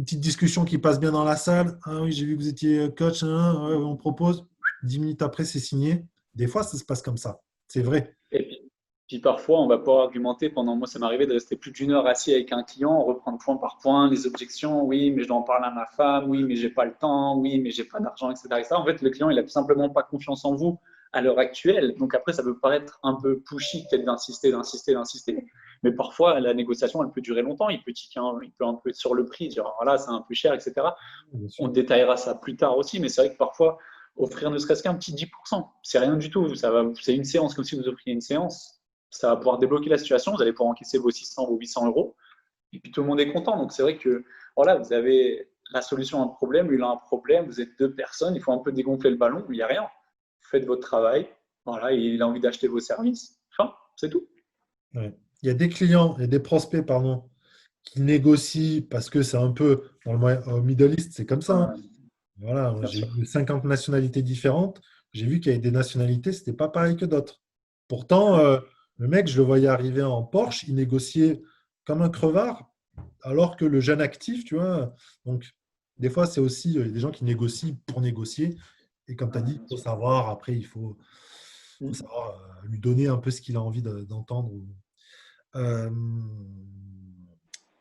petite discussion qui passe bien dans la salle. Ah oui, j'ai vu que vous étiez coach, hein, ouais, on propose. 10 minutes après, c'est signé. Des fois, ça se passe comme ça. C'est vrai. Et puis parfois, on va pouvoir argumenter pendant, moi, ça m'est arrivé de rester plus d'une heure assis avec un client, reprendre point par point les objections. Oui, mais je dois en parler à ma femme. Oui, mais j'ai pas le temps. Oui, mais j'ai pas d'argent, etc., etc. En fait, le client, il a tout simplement pas confiance en vous à l'heure actuelle. Donc après, ça peut paraître un peu pushy, peut-être d'insister, d'insister, d'insister. Mais parfois, la négociation, elle peut durer longtemps. Il peut tiquer, il peut un peu être sur le prix, dire, voilà, c'est un peu cher, etc. Bien On sûr. détaillera ça plus tard aussi, mais c'est vrai que parfois, offrir ne serait-ce qu'un petit 10%, c'est rien du tout. C'est une séance comme si vous offriez une séance. Ça va pouvoir débloquer la situation. Vous allez pouvoir encaisser vos 600, vos 800 euros. Et puis tout le monde est content. Donc c'est vrai que voilà, vous avez la solution à un problème, lui il a un problème, vous êtes deux personnes, il faut un peu dégonfler le ballon, il n'y a rien. Vous faites votre travail, voilà, et il a envie d'acheter vos services. Enfin, c'est tout. Ouais. Il y a des clients et des prospects, pardon, qui négocient parce que c'est un peu, dans au Middle East, c'est comme ça, hein. Voilà, Bien j'ai sûr. vu 50 nationalités différentes. J'ai vu qu'il y avait des nationalités, c'était pas pareil que d'autres. Pourtant, le mec, je le voyais arriver en Porsche, il négociait comme un crevard, alors que le jeune actif, tu vois. Donc, des fois, c'est aussi des gens qui négocient pour négocier. Et comme tu as dit, il Bien faut sûr. savoir, après, faut savoir lui donner un peu ce qu'il a envie d'entendre. Euh,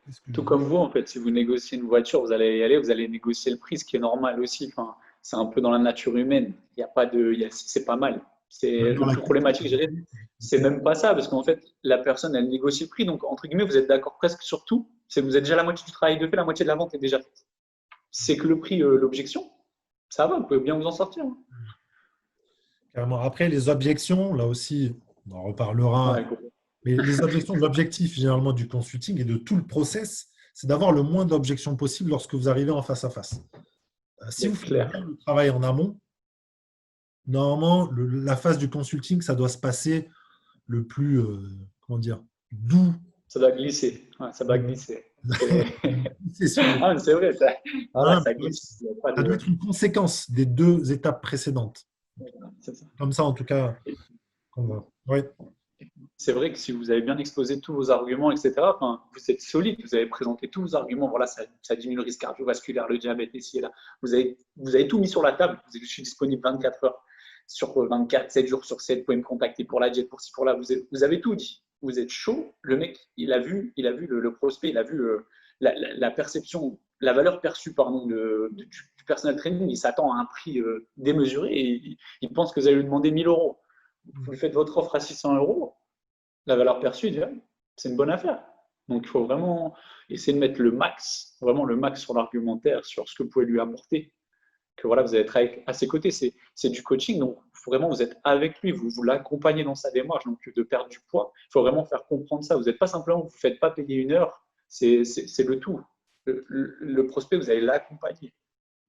Qu'est-ce que je Tout dis? comme vous, en fait, si vous négociez une voiture, vous allez y aller, vous allez négocier le prix, ce qui est normal aussi. Enfin, c'est un peu dans la nature humaine. Il y a pas de, c'est pas mal. C'est Même dans le la plus culture, problématique, je dirais, c'est même pas ça, parce qu'en fait, la personne, elle négocie le prix. Donc, entre guillemets, vous êtes d'accord presque sur tout. C'est que vous êtes déjà la moitié du travail de fait, la moitié de la vente est déjà faite. C'est que le prix, l'objection, ça va, vous pouvez bien vous en sortir, hein. carrément. Après, les objections, là aussi, on en reparlera. Ouais, Mais les objections, l'objectif généralement du consulting et de tout le process, c'est d'avoir le moins d'objections possible lorsque vous arrivez en face à face. Si vous d'être faites bien clair. le travail en amont, normalement, la phase du consulting, ça doit se passer le plus, comment dire, doux. Ça doit glisser. Ouais, ça doit glisser. C'est C'est sûr. ah, mais c'est vrai, ça, voilà, Hein, ça mais glisse. Il y a pas ça doit de... être une conséquence des deux étapes précédentes. C'est ça. Comme ça, en tout cas, on va. Ouais. C'est vrai que si vous avez bien exposé tous vos arguments, etc., enfin, vous êtes solide, vous avez présenté tous vos arguments, voilà, ça diminue le risque cardiovasculaire, le diabète ici et là. Vous avez tout mis sur la table. Je suis disponible 24 heures sur 24, 7 jours sur 7. Vous pouvez me contacter pour la diète, pour ci, pour là. Vous avez tout dit. Vous êtes chaud. Le mec, il a vu le prospect, il a vu la perception, la valeur perçue pardon, du personnel training. Il s'attend à un prix démesuré et il pense que vous allez lui demander 1000 euros. Vous lui faites votre offre à 600 euros, la valeur perçue, déjà, c'est une bonne affaire. Donc, il faut vraiment essayer de mettre le max, vraiment le max sur l'argumentaire, sur ce que vous pouvez lui apporter. Que voilà, vous allez être à ses côtés. C'est du coaching, donc vraiment, vous êtes avec lui, vous l'accompagnez dans sa démarche, donc de perdre du poids. Il faut vraiment faire comprendre ça. Vous n'êtes pas simplement, vous ne faites pas payer une heure, c'est le tout. Le prospect, vous allez l'accompagner.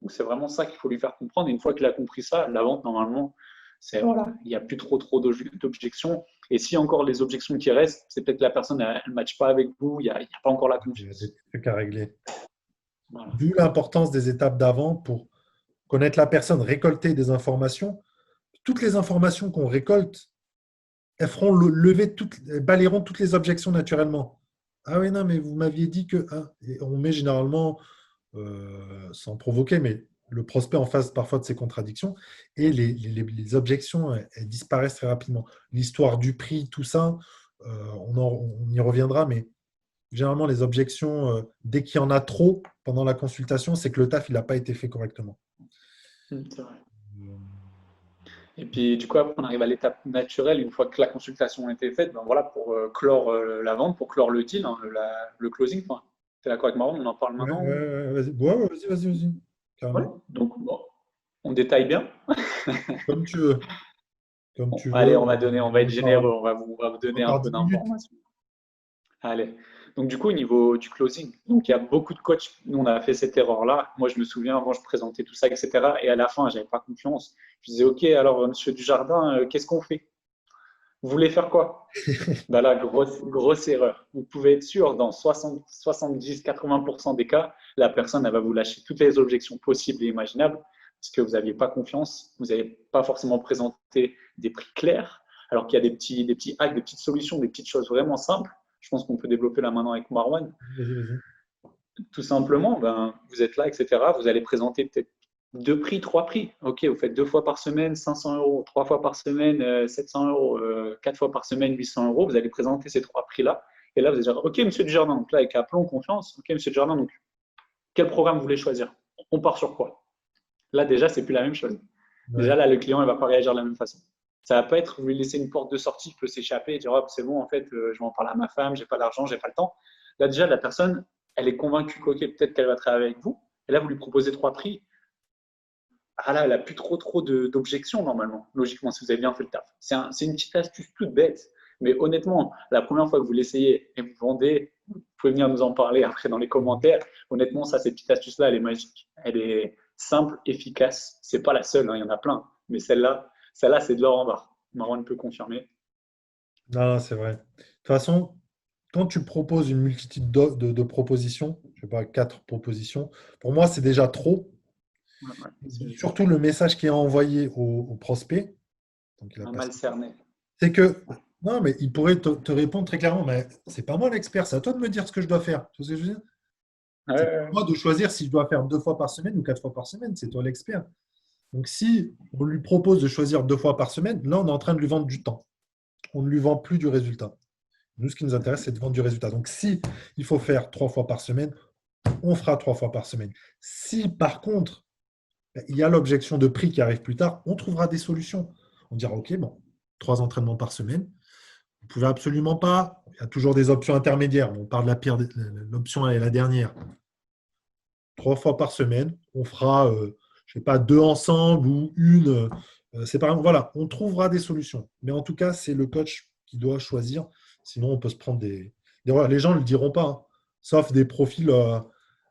Donc, c'est vraiment ça qu'il faut lui faire comprendre. Et une fois qu'il a compris ça, la vente, normalement, c'est voilà, il n'y a plus trop d'objections. Et s'il y a encore les objections qui restent, c'est peut-être que la personne ne matche pas avec vous, il n'y a pas encore la Il y a des confiance. trucs à régler. Voilà. D'où l'importance des étapes d'avant pour connaître la personne, récolter des informations. Toutes les informations qu'on récolte, elles feront lever elles balayeront toutes les objections naturellement. Ah oui, non, mais vous m'aviez dit que. Hein. Et on met généralement, sans provoquer, mais le prospect en face parfois de ses contradictions, et les objections, elles disparaissent très rapidement. L'histoire du prix, tout ça, on y reviendra, mais généralement, les objections, dès qu'il y en a trop pendant la consultation, c'est que le taf, il n'a pas été fait correctement. C'est vrai. Et puis, du coup, après, on arrive à l'étape naturelle. Une fois que la consultation a été faite, ben voilà, pour clore la vente, pour clore le deal, hein, le closing. Enfin, tu es d'accord avec moi? On en parle Ouais, maintenant? ouais, vas-y. Ouais, ouais, vas-y, Voilà. carrément. Donc, bon, on détaille bien. Comme tu veux. Comme Bon, tu veux. allez, on va être généreux. On va vous donner un Encore peu 10 minutes. d'informations. Allez. Donc, du coup, au niveau du closing, donc il y a beaucoup de coachs. Nous, on a fait cette erreur-là. Moi, je me souviens, avant, je présentais tout ça, etc. Et à la fin, je n'avais pas confiance. Je disais, OK, alors, monsieur Dujardin, qu'est-ce qu'on fait? Vous voulez faire quoi? Ben là, grosse erreur. Vous pouvez être sûr, dans 60, 70, 80% des cas, la personne elle va vous lâcher toutes les objections possibles et imaginables parce que vous n'aviez pas confiance, vous n'avez pas forcément présenté des prix clairs, alors qu'il y a des petits hacks, des petites solutions, des petites choses vraiment simples. Je pense qu'on peut développer là maintenant avec Marwan. Vas-y, vas-y. Tout simplement, ben, vous êtes là, etc. Vous allez présenter peut-être 2 prix, 3 prix. OK, vous faites 2 fois par semaine, 500 euros, 3 fois par semaine, 700 euros, 4 fois par semaine, 800 euros. Vous allez présenter ces 3 prix-là. Et là, vous allez dire, OK, monsieur Dujardin, donc là, avec aplomb, confiance. OK, monsieur Dujardin, donc, quel programme vous voulez choisir? On part sur quoi? Là, déjà, c'est plus la même chose. Ouais. Déjà, là, le client, il va pas réagir de la même façon. Ça va pas être, vous lui laissez une porte de sortie qui peut s'échapper et dire, oh, c'est bon, en fait, je vais en parler à ma femme, j'ai pas d'argent, j'ai pas le temps. Là, déjà, la personne, elle est convaincue qu'OK, peut-être qu'elle va travailler avec vous. Et là, vous lui proposez 3 prix. Ah là, elle n'a plus trop d'objections normalement, logiquement, si vous avez bien fait le taf. C'est une petite astuce toute bête. Mais honnêtement, la première fois que vous l'essayez et vous vendez, vous pouvez venir nous en parler après dans les commentaires. Honnêtement, ça, cette petite astuce-là, elle est magique. Elle est simple, efficace. C'est pas la seule, hein, il y en a plein. Mais celle-là, c'est de l'or en barre. Marwan peut confirmer. Non, non, c'est vrai. De toute façon, quand tu proposes une multitude de propositions, je sais pas, 4 propositions, pour moi, c'est déjà trop. Ouais, ouais, Surtout le message qui est envoyé au prospect, donc la un mal personne, cerné. c'est que, non, mais il pourrait te répondre très clairement, mais c'est pas moi l'expert, c'est à toi de me dire ce que je dois faire. Tu vois ce que je veux dire? Ouais, C'est ouais, pas à ouais. moi de choisir si je dois faire 2 fois par semaine ou 4 fois par semaine, c'est toi l'expert. Donc si on lui propose de choisir 2 fois par semaine, là, on est en train de lui vendre du temps. On ne lui vend plus du résultat. Nous, ce qui nous intéresse, c'est de vendre du résultat. Donc, si il faut faire 3 fois par semaine, on fera 3 fois par semaine. Si, par contre, il y a l'objection de prix qui arrive plus tard, on trouvera des solutions. On dira, OK, bon, 3 entraînements par semaine. Vous ne pouvez absolument pas. Il y a toujours des options intermédiaires. On parle de la pire, l'option est la dernière. 3 fois par semaine, on fera, je ne sais pas, 2 ensemble ou une. C'est pas, voilà, on trouvera des solutions. Mais en tout cas, c'est le coach qui doit choisir. Sinon, on peut se prendre des voilà, les gens ne le diront pas, hein. Sauf des profils,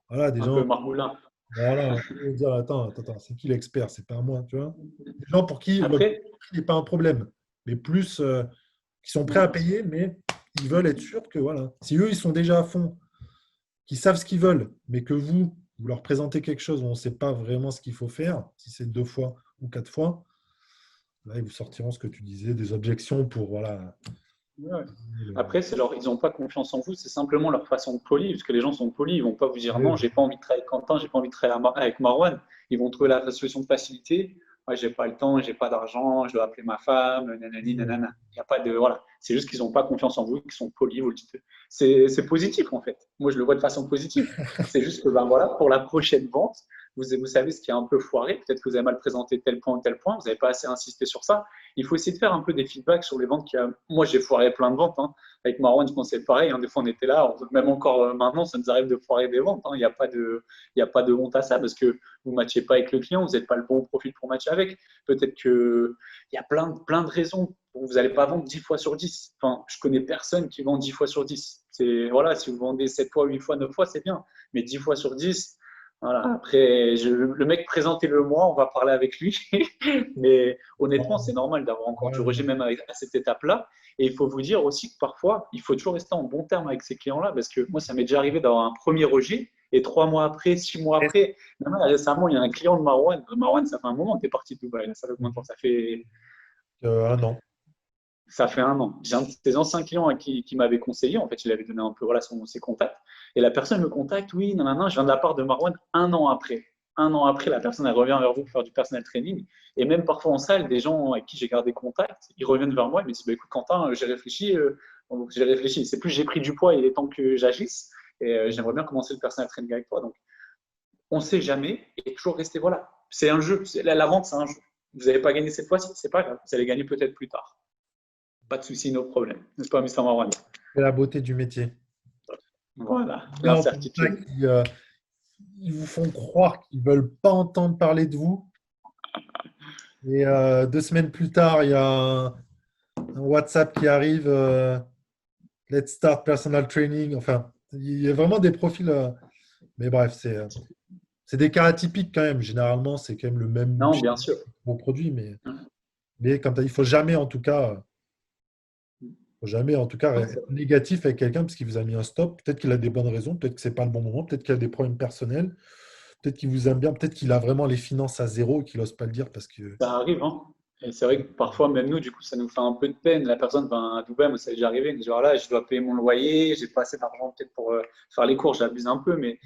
voilà, des Un gens, peu margoulin. voilà, ils vont dire, attends, c'est qui l'expert? C'est pas moi, tu vois. Des gens pour qui le Après, prix n'est pas un problème, mais plus qui sont prêts à payer, mais ils veulent être sûrs que, voilà, si eux, ils sont déjà à fond, qui savent ce qu'ils veulent, mais que vous leur présentez quelque chose où on ne sait pas vraiment ce qu'il faut faire, si c'est 2 fois ou 4 fois, là, ils vous sortiront ce que tu disais, des objections pour, voilà. ouais. Après, ils n'ont pas confiance en vous, c'est simplement leur façon de poli, parce que les gens sont polis, ils ne vont pas vous dire non, j'ai pas envie de travailler avec Quentin, j'ai pas envie de travailler avec Marwan. Ils vont trouver la solution de facilité. Ouais, j'ai pas le temps, j'ai pas d'argent, je dois appeler ma femme, nanani, nanana. Il y a pas de, voilà. C'est juste qu'ils n'ont pas confiance en vous, qu'ils sont polis, vous le dites. C'est positif, en fait. Moi, je le vois de façon positive. C'est juste que, ben voilà, pour la prochaine vente, vous savez ce qui est un peu foiré. Peut-être que vous avez mal présenté tel point ou tel point, vous n'avez pas assez insisté sur ça. Il faut essayer de faire un peu des feedbacks sur les ventes qu'il y a. Moi, j'ai foiré plein de ventes, hein. Avec Marwan, je pensais pareil, hein. Des fois, on était là, même encore maintenant, ça nous arrive de foirer des ventes, hein. Il y a pas de honte à ça parce que vous ne matchez pas avec le client, vous n'êtes pas le bon profil pour matcher avec. Peut-être qu'il y a plein de raisons. Vous n'allez pas vendre 10 fois sur 10. Enfin, je connais personne qui vend 10 fois sur 10. Voilà, si vous vendez 7 fois, 8 fois, 9 fois, c'est bien. Mais 10 fois sur 10, voilà. Après, le mec, présentez-le moi, on va parler avec lui. Mais honnêtement, c'est normal d'avoir encore du rejet même à cette étape-là. Et il faut vous dire aussi que parfois, il faut toujours rester en bon terme avec ces clients-là, parce que moi, ça m'est déjà arrivé d'avoir un premier rejet, et 3 mois après, 6 mois après, même récemment, il y a un client de Marwan. Marwan, ça fait un moment que tu es parti de Dubaï. Ça fait combien de temps? Un an. Ça fait un an. J'ai un de tes anciens clients qui m'avait conseillé. En fait, il avait donné un peu voilà, ses contacts. Et la personne me contacte. Oui, non, non, non, je viens de la part de Marwan un an après. Un an après, la personne elle revient vers vous pour faire du personal training. Et même parfois en salle, des gens avec qui j'ai gardé contact, ils reviennent vers moi et me disent bah, écoute, Quentin, j'ai réfléchi. J'ai réfléchi. C'est plus j'ai pris du poids, il est temps que j'agisse. Et j'aimerais bien commencer le personal training avec toi. Donc, on ne sait jamais et toujours rester voilà. C'est un jeu. La vente, c'est un jeu. Vous n'avez pas gagné cette fois-ci, c'est pas grave. Vous allez gagner peut-être plus tard. Pas de souci, no problème. N'est-ce pas, Mr. Marwan? C'est la beauté du métier. Voilà, Là, en comme ça, l'incertitude. ils vous font croire qu'ils ne veulent pas entendre parler de vous. Et 2 semaines plus tard, il y a un WhatsApp qui arrive. Let's start personal training. Enfin, il y a vraiment des profils. Mais bref, c'est des cas atypiques quand même. Généralement, c'est quand même le même Non, bien sûr. bon produit. Mais comme tu as dit, il ne faut jamais, en tout cas, faut jamais, en tout cas, Non, être négatif avec quelqu'un parce qu'il vous a mis un stop. Peut-être qu'il a des bonnes raisons. Peut-être que ce n'est pas le bon moment. Peut-être qu'il a des problèmes personnels. Peut-être qu'il vous aime bien. Peut-être qu'il a vraiment les finances à zéro et qu'il n'ose pas le dire parce que. ça arrive, hein. Et c'est vrai que parfois, même nous, du coup, ça nous fait un peu de peine. La personne, ben, à Dubaï, moi, ça est déjà arrivé. Genre là, je dois payer mon loyer, j'ai pas assez d'argent peut-être pour faire les cours, j'abuse un peu, mais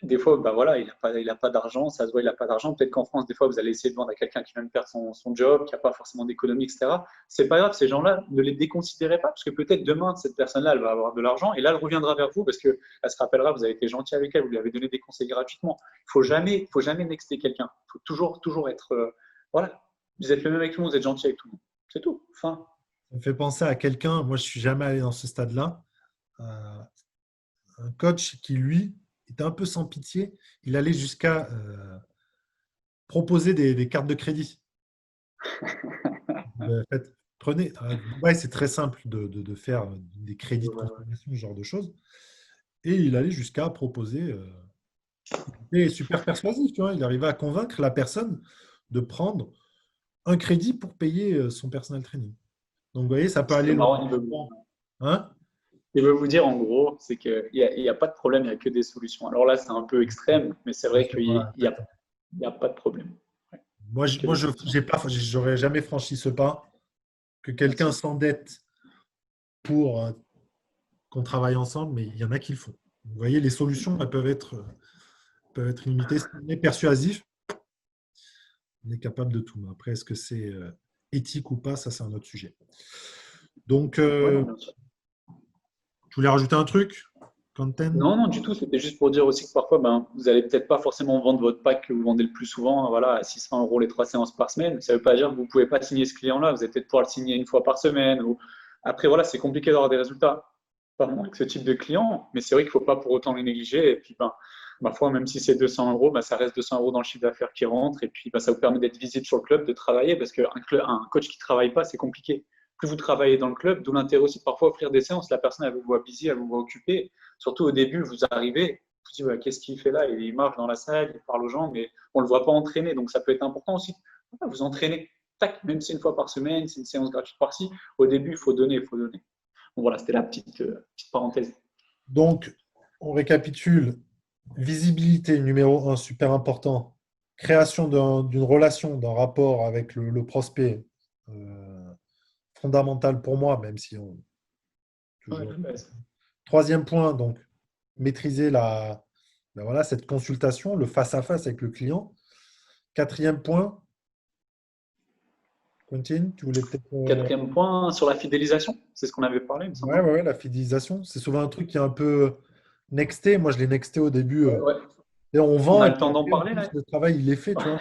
des fois, bah voilà, il a pas d'argent, ça se voit, il n'a pas d'argent. Peut-être qu'en France, des fois, vous allez essayer de vendre à quelqu'un qui vient de perdre son job, qui n'a pas forcément d'économie, etc. C'est pas grave, ces gens-là, ne les déconsidérez pas, parce que peut-être demain, cette personne-là, elle va avoir de l'argent, et là, elle reviendra vers vous, parce qu'elle se rappellera, vous avez été gentil avec elle, vous lui avez donné des conseils gratuitement. Faut jamais nexter quelqu'un. Il faut toujours être, voilà, vous êtes le même avec tout le monde, vous êtes gentil avec tout le monde. C'est tout. Enfin, Ça me fait penser à quelqu'un, moi je ne suis jamais allé dans ce stade-là, un coach qui, lui, était un peu sans pitié. Il allait jusqu'à proposer des cartes de crédit. Prenez, à Dubaï, c'est très simple de faire des crédits de consommation, ce genre de choses. Et il allait jusqu'à proposer, il était super persuasif, tu vois. Il arrivait à convaincre la personne de prendre un crédit pour payer son personal training. Donc, vous voyez, ça peut c'est aller loin. marrant, Hein? il veut vous dire en gros, c'est qu'il n'y a pas de problème, il n'y a que des solutions. Alors là, c'est un peu extrême, mais c'est vrai qu'il Voilà, n'y exactement. a, il y a pas de problème. Ouais, Moi, que des solutions. j'ai pas, j'aurais jamais franchi ce pas que quelqu'un Merci. s'endette pour qu'on travaille ensemble, mais il y en a qui le font. Vous voyez, les solutions, elles peuvent être limitées. Si on est persuasif, on est capable de tout. Mais après, est-ce que c'est éthique ou pas, ça, c'est un autre sujet. Donc, Ouais, non, bien sûr. je voulais rajouter un truc, Quentin. Non, non, du tout. C'était juste pour dire aussi que parfois, ben, vous n'allez peut-être pas forcément vendre votre pack que vous vendez le plus souvent, voilà, à 600 euros les 3 séances par semaine. Ça ne veut pas dire que vous ne pouvez pas signer ce client-là. Vous allez peut-être pouvoir le signer une fois par semaine. Ou... Après, voilà, c'est compliqué d'avoir des résultats pas avec ce type de client, mais c'est vrai qu'il ne faut pas pour autant les négliger. Et puis, ben, parfois, même si c'est 200 euros, ben, ça reste 200 euros dans le chiffre d'affaires qui rentre. Et puis, ben, ça vous permet d'être visible sur le club, de travailler, parce qu'un un coach qui ne travaille pas, c'est compliqué. Plus vous travaillez dans le club, d'où l'intérêt aussi de parfois offrir des séances. La personne, elle vous voit busy, elle vous voit occupé. Surtout au début, vous arrivez, vous dites ouais, qu'est-ce qu'il fait là? Il marche dans la salle, il parle aux gens, mais on ne le voit pas entraîner. Donc ça peut être important aussi. Vous entraînez, tac, même si c'est une fois par semaine, c'est une séance gratuite par-ci. Au début, il faut donner, il faut donner. Donc voilà, c'était la petite parenthèse. Donc, on récapitule. Visibilité numéro un, super important. Création d'une relation, d'un rapport avec le prospect, fondamental pour moi, même si on Ouais, toujours. de base. Troisième point, donc, maîtriser ben voilà, cette consultation, le face-à-face avec le client. Quatrième point, Quentin, tu voulais peut-être. Quatrième point, sur la fidélisation, c'est ce qu'on avait parlé, il me semble. Ouais, la fidélisation. C'est souvent un truc qui est un peu nexté. Moi, je l'ai nexté au début. Ouais, ouais. Et on On vend, a et le puis temps d'en après, en parler plus, là. le travail, il est fait, tu vois.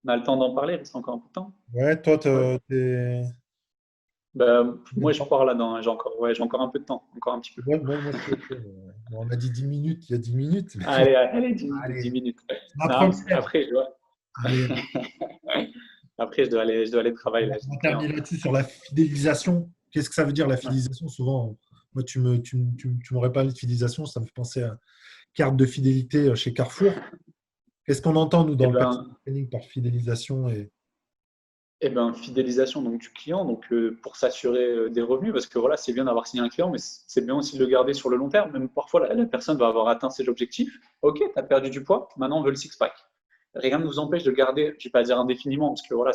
On a le temps d'en parler, il reste encore un peu de temps. Ouais, toi, Ouais. t'es. Ben, moi, je pars là-dedans. J'ai encore un peu de temps, encore un petit peu. Moi, je suis OK. Bon, on a dit 10 minutes, il y a 10 minutes. Allez, allez, 10 minutes, Allez, 10 minutes. la Non, mais première. après, je dois, Allez, après, je dois aller travailler là, j'ai on des clients. termine là-dessus sur la fidélisation. Qu'est-ce que ça veut dire la Ouais. fidélisation? Souvent, moi, tu m'aurais parlé de fidélisation, ça me fait penser à carte de fidélité chez Carrefour. Qu'est-ce qu'on entend, nous, Et dans le personal ben, training par fidélisation fidélisation donc, du client donc, pour s'assurer des revenus, parce que voilà, c'est bien d'avoir signé un client, mais c'est bien aussi de le garder sur le long terme. Même parfois, la personne va avoir atteint ses objectifs. Ok, tu as perdu du poids, maintenant on veut le six-pack. Rien ne nous empêche de le garder, je ne vais pas dire indéfiniment, parce que voilà,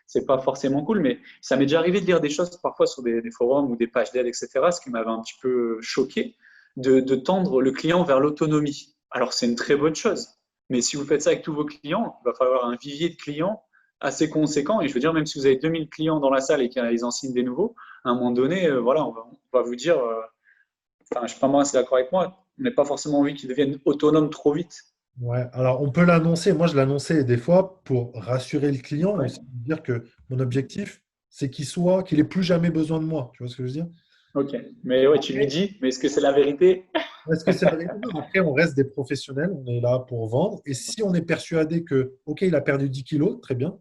c'est pas forcément cool, mais ça m'est déjà arrivé de lire des choses parfois sur des forums ou des pages d'aide, etc., ce qui m'avait un petit peu choqué, de tendre le client vers l'autonomie. Alors c'est une très bonne chose, mais si vous faites ça avec tous vos clients, il va falloir un vivier de clients assez conséquent. Et je veux dire, même si vous avez 2000 clients dans la salle et qu'ils en signent des nouveaux, à un moment donné, voilà, on va vous dire, enfin, je ne suis pas moi assez d'accord avec moi, on n'a pas forcément envie qu'ils deviennent autonomes trop vite. Ouais, alors on peut l'annoncer. Moi, je l'annonçais des fois pour rassurer le client, mais Ouais. aussi dire que mon objectif, c'est qu'il ait plus jamais besoin de moi. Tu vois ce que je veux dire? Ok. Mais ouais, tu lui Après, dis, mais est-ce que c'est la vérité? est-ce que c'est la vérité? Non, après, on reste des professionnels, on est là pour vendre. Et si on est persuadé que, OK, il a perdu 10 kilos, très bien,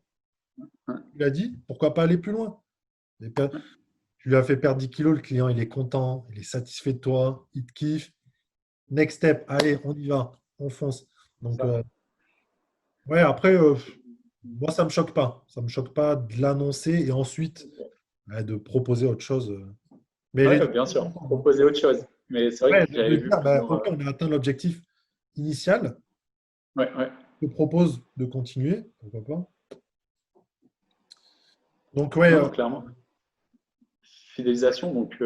il a dit, pourquoi pas aller plus loin? Tu lui as fait perdre 10 kilos, le client, il est content, il est satisfait de toi, il te kiffe. Next step, allez, on y va, on fonce. Donc, Ça. ouais, après, moi, ça me choque pas. Ça me choque pas de l'annoncer et ensuite ouais, de proposer autre chose. Mais les Ouais, deux bien sont sûr, ensemble, hein. proposer autre chose. Mais c'est vrai Ouais, que de j'avais vu dire, bah, plusieurs. OK, on a atteint l'objectif initial, Ouais, ouais. je te propose de continuer, pourquoi pas. Donc, ouais, Non, non, clairement. Fidélisation, donc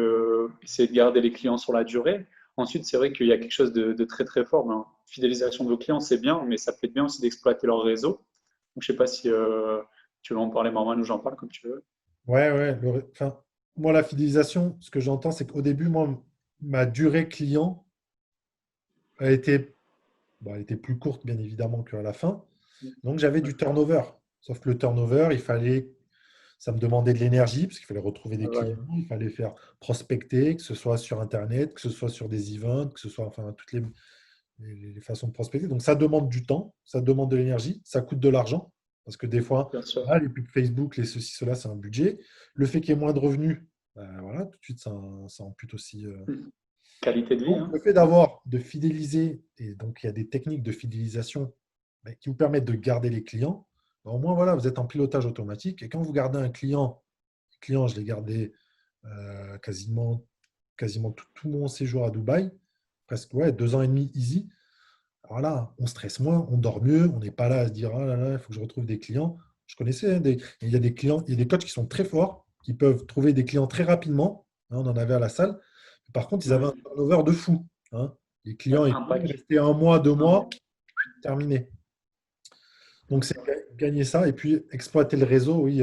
essayer de garder les clients sur la durée. Ensuite, c'est vrai qu'il y a quelque chose de très très fort. Ben, fidélisation de vos clients, c'est bien, mais ça peut être bien aussi d'exploiter leur réseau. Donc, je sais pas si tu veux en parler, Marwan, ou j'en parle comme tu veux. ouais, ouais. Enfin, moi, la fidélisation, ce que j'entends, c'est qu'au début, moi, ma durée client a été, bah, elle était plus courte, bien évidemment, qu'à la fin. Donc, j'avais Ouais, du turnover. Sauf que le turnover, ça me demandait de l'énergie, parce qu'il fallait retrouver des ouais, clients, il fallait faire prospecter, que ce soit sur Internet, que ce soit sur des events, que ce soit, enfin, toutes les façons de prospecter. Donc, ça demande du temps, ça demande de l'énergie, ça coûte de l'argent, parce que des fois, bien sûr. là, les pubs Facebook, les ceci, cela, c'est un budget. Le fait qu'il y ait moins de revenus, voilà, tout de suite, ça ampute aussi. Qualité de vie, Donc, hein. le fait de fidéliser, et donc il y a des techniques de fidélisation qui vous permettent de garder les clients, ben, au moins, voilà, vous êtes en pilotage automatique. Et quand vous gardez un client, je l'ai gardé quasiment tout mon séjour à Dubaï, presque ouais, 2 ans et demi easy. Alors là, on stresse moins, on dort mieux, on n'est pas là à se dire ah là là, il faut que je retrouve des clients. Je connaissais, hein, il y a des clients, il y a des coachs qui sont très forts, qui peuvent trouver des clients très rapidement, hein, on en avait à la salle. Par contre, ils avaient un Ouais, turnover de fou, hein. Les ouais, clients, ils impact. restaient un mois, deux Non, mois, terminé. Donc, c'est gagner ça et puis exploiter le réseau, oui.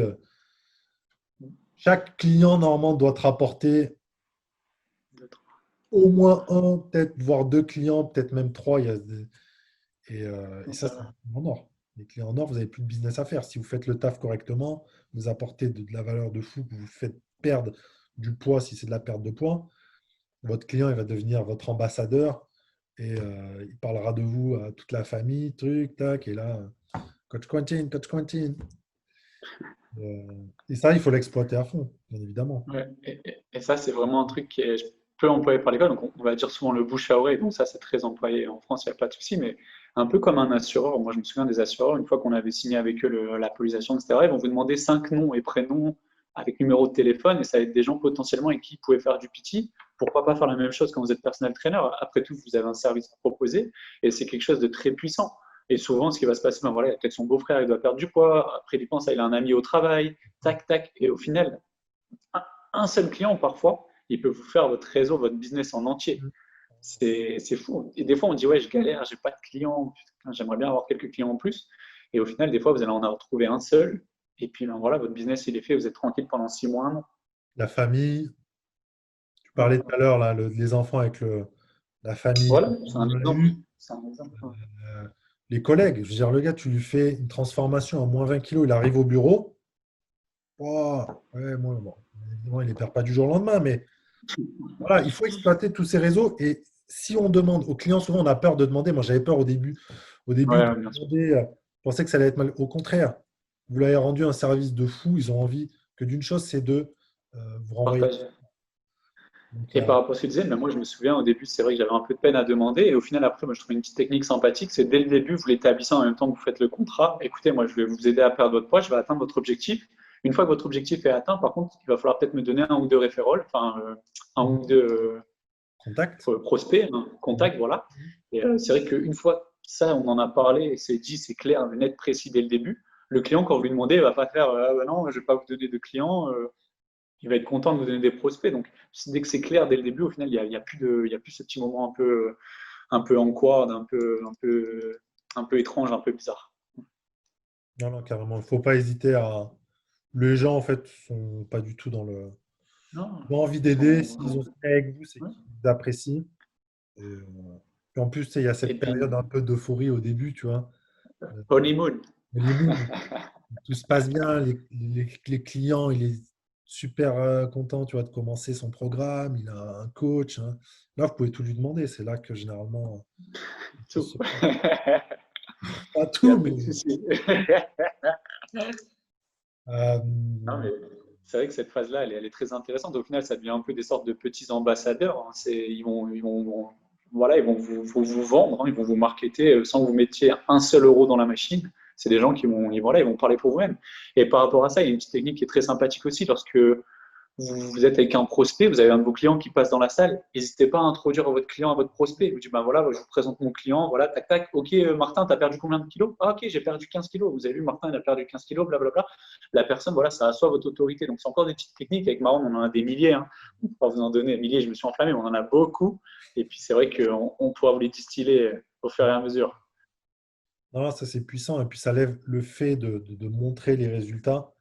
Chaque client, normalement, doit te rapporter au moins un, peut-être, voire deux clients, peut-être même trois. Et non, ça, c'est ça- en or. Les clients en or, vous n'avez plus de business à faire. Si vous faites le taf correctement, vous apportez de la valeur de fou, que vous faites perdre du poids si c'est de la perte de poids, votre client, il va devenir votre ambassadeur et il parlera de vous à toute la famille, truc, tac, et là, Coach Quentin, Coach Quentin. Et ça, il faut l'exploiter à fond, bien évidemment. ouais. Et ça, c'est vraiment un truc qui est peu employé par l'école. Donc, on va dire souvent le bouche à oreille. Donc, ça, c'est très employé en France, il n'y a pas de souci. Mais un peu comme un assureur. Moi, je me souviens des assureurs, une fois qu'on avait signé avec eux la politisation, etc., ils vont vous demander 5 noms et prénoms avec numéro de téléphone. Et ça va être des gens potentiellement avec qui vous pouvez faire du PT. Pourquoi pas faire la même chose quand vous êtes personnel trainer? Après tout, vous avez un service à proposer. Et c'est quelque chose de très puissant. Et souvent, ce qui va se passer, ben voilà, il y a peut-être son beau-frère, il doit perdre du poids. Après, il pense, il a un ami au travail. Tac, tac. Et au final, un seul client, parfois, il peut vous faire votre réseau, votre business en entier. C'est fou. Et des fois, on dit, ouais, je galère, j'ai pas de clients, putain, j'aimerais bien avoir quelques clients en plus. Et au final, des fois, vous allez en retrouver un seul. Et puis, ben voilà, votre business, il est fait, vous êtes tranquille pendant 6 mois, un an. La famille, tu parlais tout Ouais. à l'heure, là, les enfants avec la famille, Voilà, c'est un on a exemple. eu, C'est un exemple. Ouais. les collègues. Je veux dire, le gars, tu lui fais une transformation à moins 20 kilos, il arrive au bureau. Oh, ouais, moi, bon, évidemment, il ne les perd pas du jour au lendemain, mais voilà, il faut exploiter tous ces réseaux. Et si on demande aux clients, souvent on a peur de demander. Moi, j'avais peur au début de Ouais, bien sûr. demander. Je pensais que ça allait être mal. Au contraire, vous leur avez rendu un service de fou. Ils ont envie que d'une chose, c'est de vous renvoyer. Partager. Donc, Et par rapport à ce que tu disais, mais moi je me souviens au début, c'est vrai que j'avais un peu de peine à demander. Et au final, après, moi je trouvais une petite technique sympathique. C'est dès le début, vous l'établissez en même temps que vous faites le contrat. Écoutez, moi je vais vous aider à perdre votre poids, je vais atteindre votre objectif. Une fois que votre objectif est atteint, par contre, il va falloir peut-être me donner un ou deux référents, enfin un ou deux contact. prospects, un contact, voilà. Et c'est vrai qu'une fois ça, on en a parlé, et c'est dit, c'est clair, net, précis dès le début. Le client, quand vous lui demandez, il ne va pas faire ah ben non, je ne vais pas vous donner de clients. Il va être content de vous donner des prospects. Donc, dès que c'est clair dès le début, au final, il y a plus ce petit moment un peu awkward, un peu étrange, un peu bizarre. Non, non, carrément. Il ne faut pas hésiter à. Les gens, en fait, sont pas du tout Non, ils ont envie ils d'aider. sont. S'ils ont signé avec vous, c'est Ouais. qu'ils apprécient. Et, puis en plus, tu sais, il y a Et cette puis, période un peu d'euphorie au début, tu vois. Euh, honeymoon. honeymoon, tout se passe bien, les clients, il est super content, tu vois, de commencer son programme, il a un coach, hein. Là, vous pouvez tout lui demander. C'est là que généralement, les choses Tout. se passent. Pas Il n'y a tout, pas de mais souci. euh, Non, mais c'est vrai que cette phase-là, elle est très intéressante. Au final, ça devient un peu des sortes de petits ambassadeurs, hein. Voilà, ils vont vous vendre, hein, ils vont vous marketer sans que vous mettiez un seul euro dans la machine. C'est des gens qui vont, voilà, ils vont parler pour vous-même. Et par rapport à ça, il y a une petite technique qui est très sympathique aussi. Lorsque vous êtes avec un prospect, vous avez un de vos clients qui passe dans la salle, n'hésitez pas à introduire votre client à votre prospect. Vous dites, ben voilà, je vous présente mon client, voilà, tac, tac. Ok, Martin, tu as perdu combien de kilos? Ah, ok, j'ai perdu 15 kilos. Vous avez vu, Martin, il a perdu 15 kilos, blablabla. La personne, voilà, ça assoit votre autorité. Donc, c'est encore des petites techniques. Avec Marron, on en a des milliers. Hein. On pourra vous en donner des milliers, je me suis enflammé, mais on en a beaucoup. Et puis, c'est vrai qu'on pourra vous les distiller au fur et à mesure. Non, ça c'est puissant. Et puis ça lève le fait de montrer les résultats.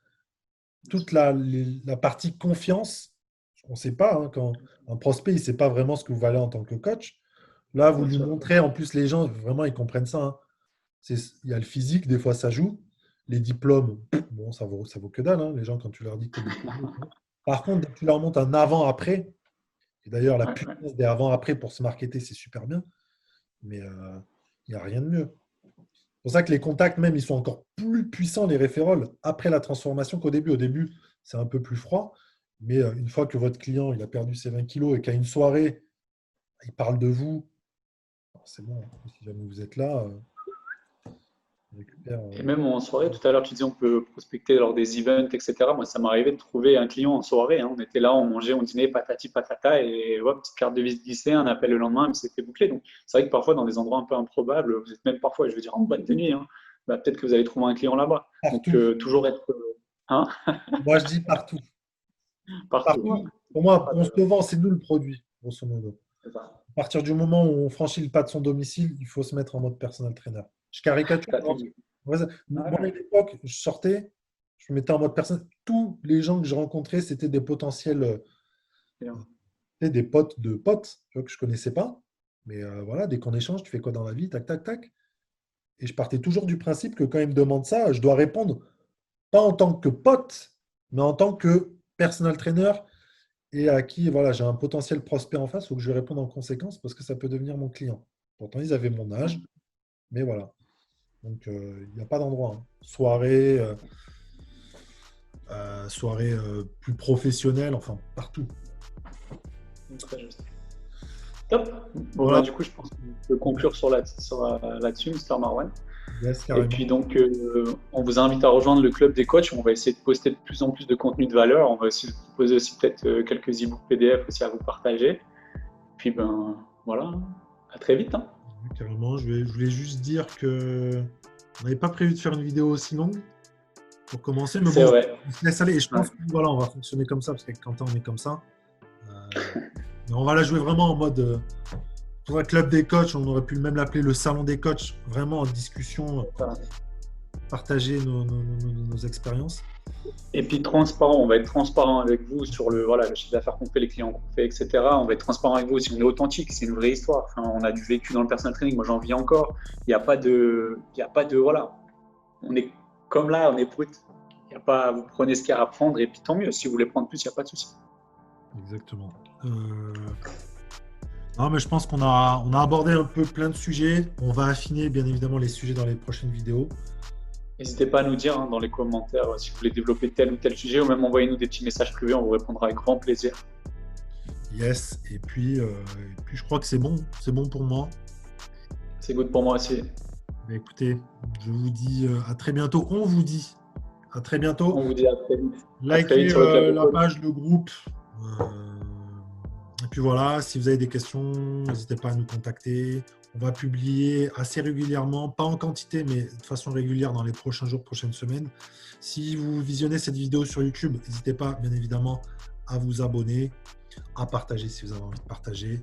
Toute la partie confiance, on ne sait pas, hein, quand un prospect, il ne sait pas vraiment ce que vous valez en tant que coach. Là, vous Bien lui sûr. montrez, en plus, les gens, vraiment, ils comprennent ça. Hein. Il y a le physique, des fois, ça joue. Les diplômes, bon, ça vaut que dalle. Hein, les gens, quand tu leur dis que tu es diplômé. Par contre, dès que tu leur montres un avant-après, et d'ailleurs, la Ouais, ouais. puissance des avant-après pour se marketer, c'est super bien. Mais il n'y a rien de mieux. C'est pour ça que les contacts, même, ils sont encore plus puissants, les référals, après la transformation qu'au début. Au début, c'est un peu plus froid. Mais une fois que votre client il a perdu ses 20 kilos et qu'à une soirée, il parle de vous, c'est bon. Si jamais vous êtes là, on récupère. Et même en soirée, tout à l'heure, tu disais on peut prospecter lors des events, etc. Moi, ça m'arrivait de trouver un client en soirée. Hein. On était là, on mangeait, on dînait, patati patata, et hop, petite carte de visite glissée, un appel le lendemain, et c'était bouclé. Donc, c'est vrai que parfois, dans des endroits un peu improbables, vous êtes même parfois, je veux dire, en boîte de nuit, hein, bah, peut-être que vous allez trouver un client là-bas. Donc, Partout. toujours être hein, Moi, je dis partout. partout. Ouais. Partout. Pour moi, Pas on de- se vend, c'est nous le produit, grosso modo. c'est ça. À partir du moment où on franchit le pas de son domicile, il faut se mettre en mode personal trainer. Je caricature, T'as tout hein. dit. Moi, Ouais, à l'époque, je sortais, je me mettais en mode personne. Tous les gens que je rencontrais, c'était des potentiels, bien. des potes de potes, tu vois, que je connaissais pas. Mais voilà, dès qu'on échange, tu fais quoi dans la vie, tac, tac, tac. Et je partais toujours du principe que quand ils me demandent ça, je dois répondre, pas en tant que pote, mais en tant que personal trainer et à qui voilà, j'ai un potentiel prospect en face, il faut que je réponde en conséquence parce que ça peut devenir mon client. Pourtant, ils avaient mon âge, mais voilà. Donc, il n'y a pas d'endroit. Hein. Soirée plus professionnelle, enfin, partout. Très juste. Top. Bon, bah, Voilà, du coup, je pense qu'on peut conclure là-dessus, Mr. Marwan. yes, Et puis carrément. donc, on vous invite à rejoindre le club des coachs. On va essayer de poster de plus en plus de contenu de valeur. On va aussi vous proposer aussi peut-être quelques e-books PDF aussi à vous partager. Puis ben voilà, à très vite. Hein. Carrément, je voulais juste dire que on n'avait pas prévu de faire une vidéo aussi longue pour commencer, mais C'est bon, vrai. on se laisse aller. Et je Ouais. pense que voilà, on va fonctionner comme ça, parce qu'avec Quentin, on est comme ça. Mais on va la jouer vraiment en mode pour un club des coachs, on aurait pu même l'appeler le salon des coachs, vraiment en discussion, Voilà. partager nos expériences. Et puis transparent, on va être transparent avec vous sur le chiffre d'affaires qu'on fait, les clients qu'on fait, etc. On va être transparent avec vous si on est authentique, c'est une vraie histoire. Enfin, on a du vécu dans le personal training, moi j'en vis encore. Il y a pas de, voilà, on est comme là, on est brut. Il y a pas, vous prenez ce qu'il y a à prendre et puis tant mieux. Si vous voulez prendre plus, il n'y a pas de souci. Exactement. Non, mais je pense on a abordé un peu plein de sujets. On va affiner bien évidemment les sujets dans les prochaines vidéos. N'hésitez pas à nous dire hein, dans les commentaires si vous voulez développer tel ou tel sujet ou même envoyez-nous des petits messages privés, on vous répondra avec grand plaisir. Yes. Et puis je crois que c'est bon pour moi. C'est good pour moi aussi. Mais écoutez, je vous dis à très bientôt. On vous dit à très bientôt. On vous dit à très vite. À très Likez vite sur le club des la coachs. page, le groupe. Et puis voilà, si vous avez des questions, n'hésitez pas à nous contacter. On va publier assez régulièrement, pas en quantité, mais de façon régulière dans les prochains jours, prochaines semaines. Si vous visionnez cette vidéo sur YouTube, n'hésitez pas, bien évidemment, à vous abonner, à partager si vous avez envie de partager.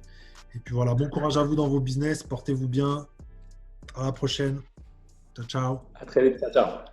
Et puis voilà, bon courage à vous dans vos business, portez-vous bien. À la prochaine. Ciao, ciao. À très vite. Ciao, ciao.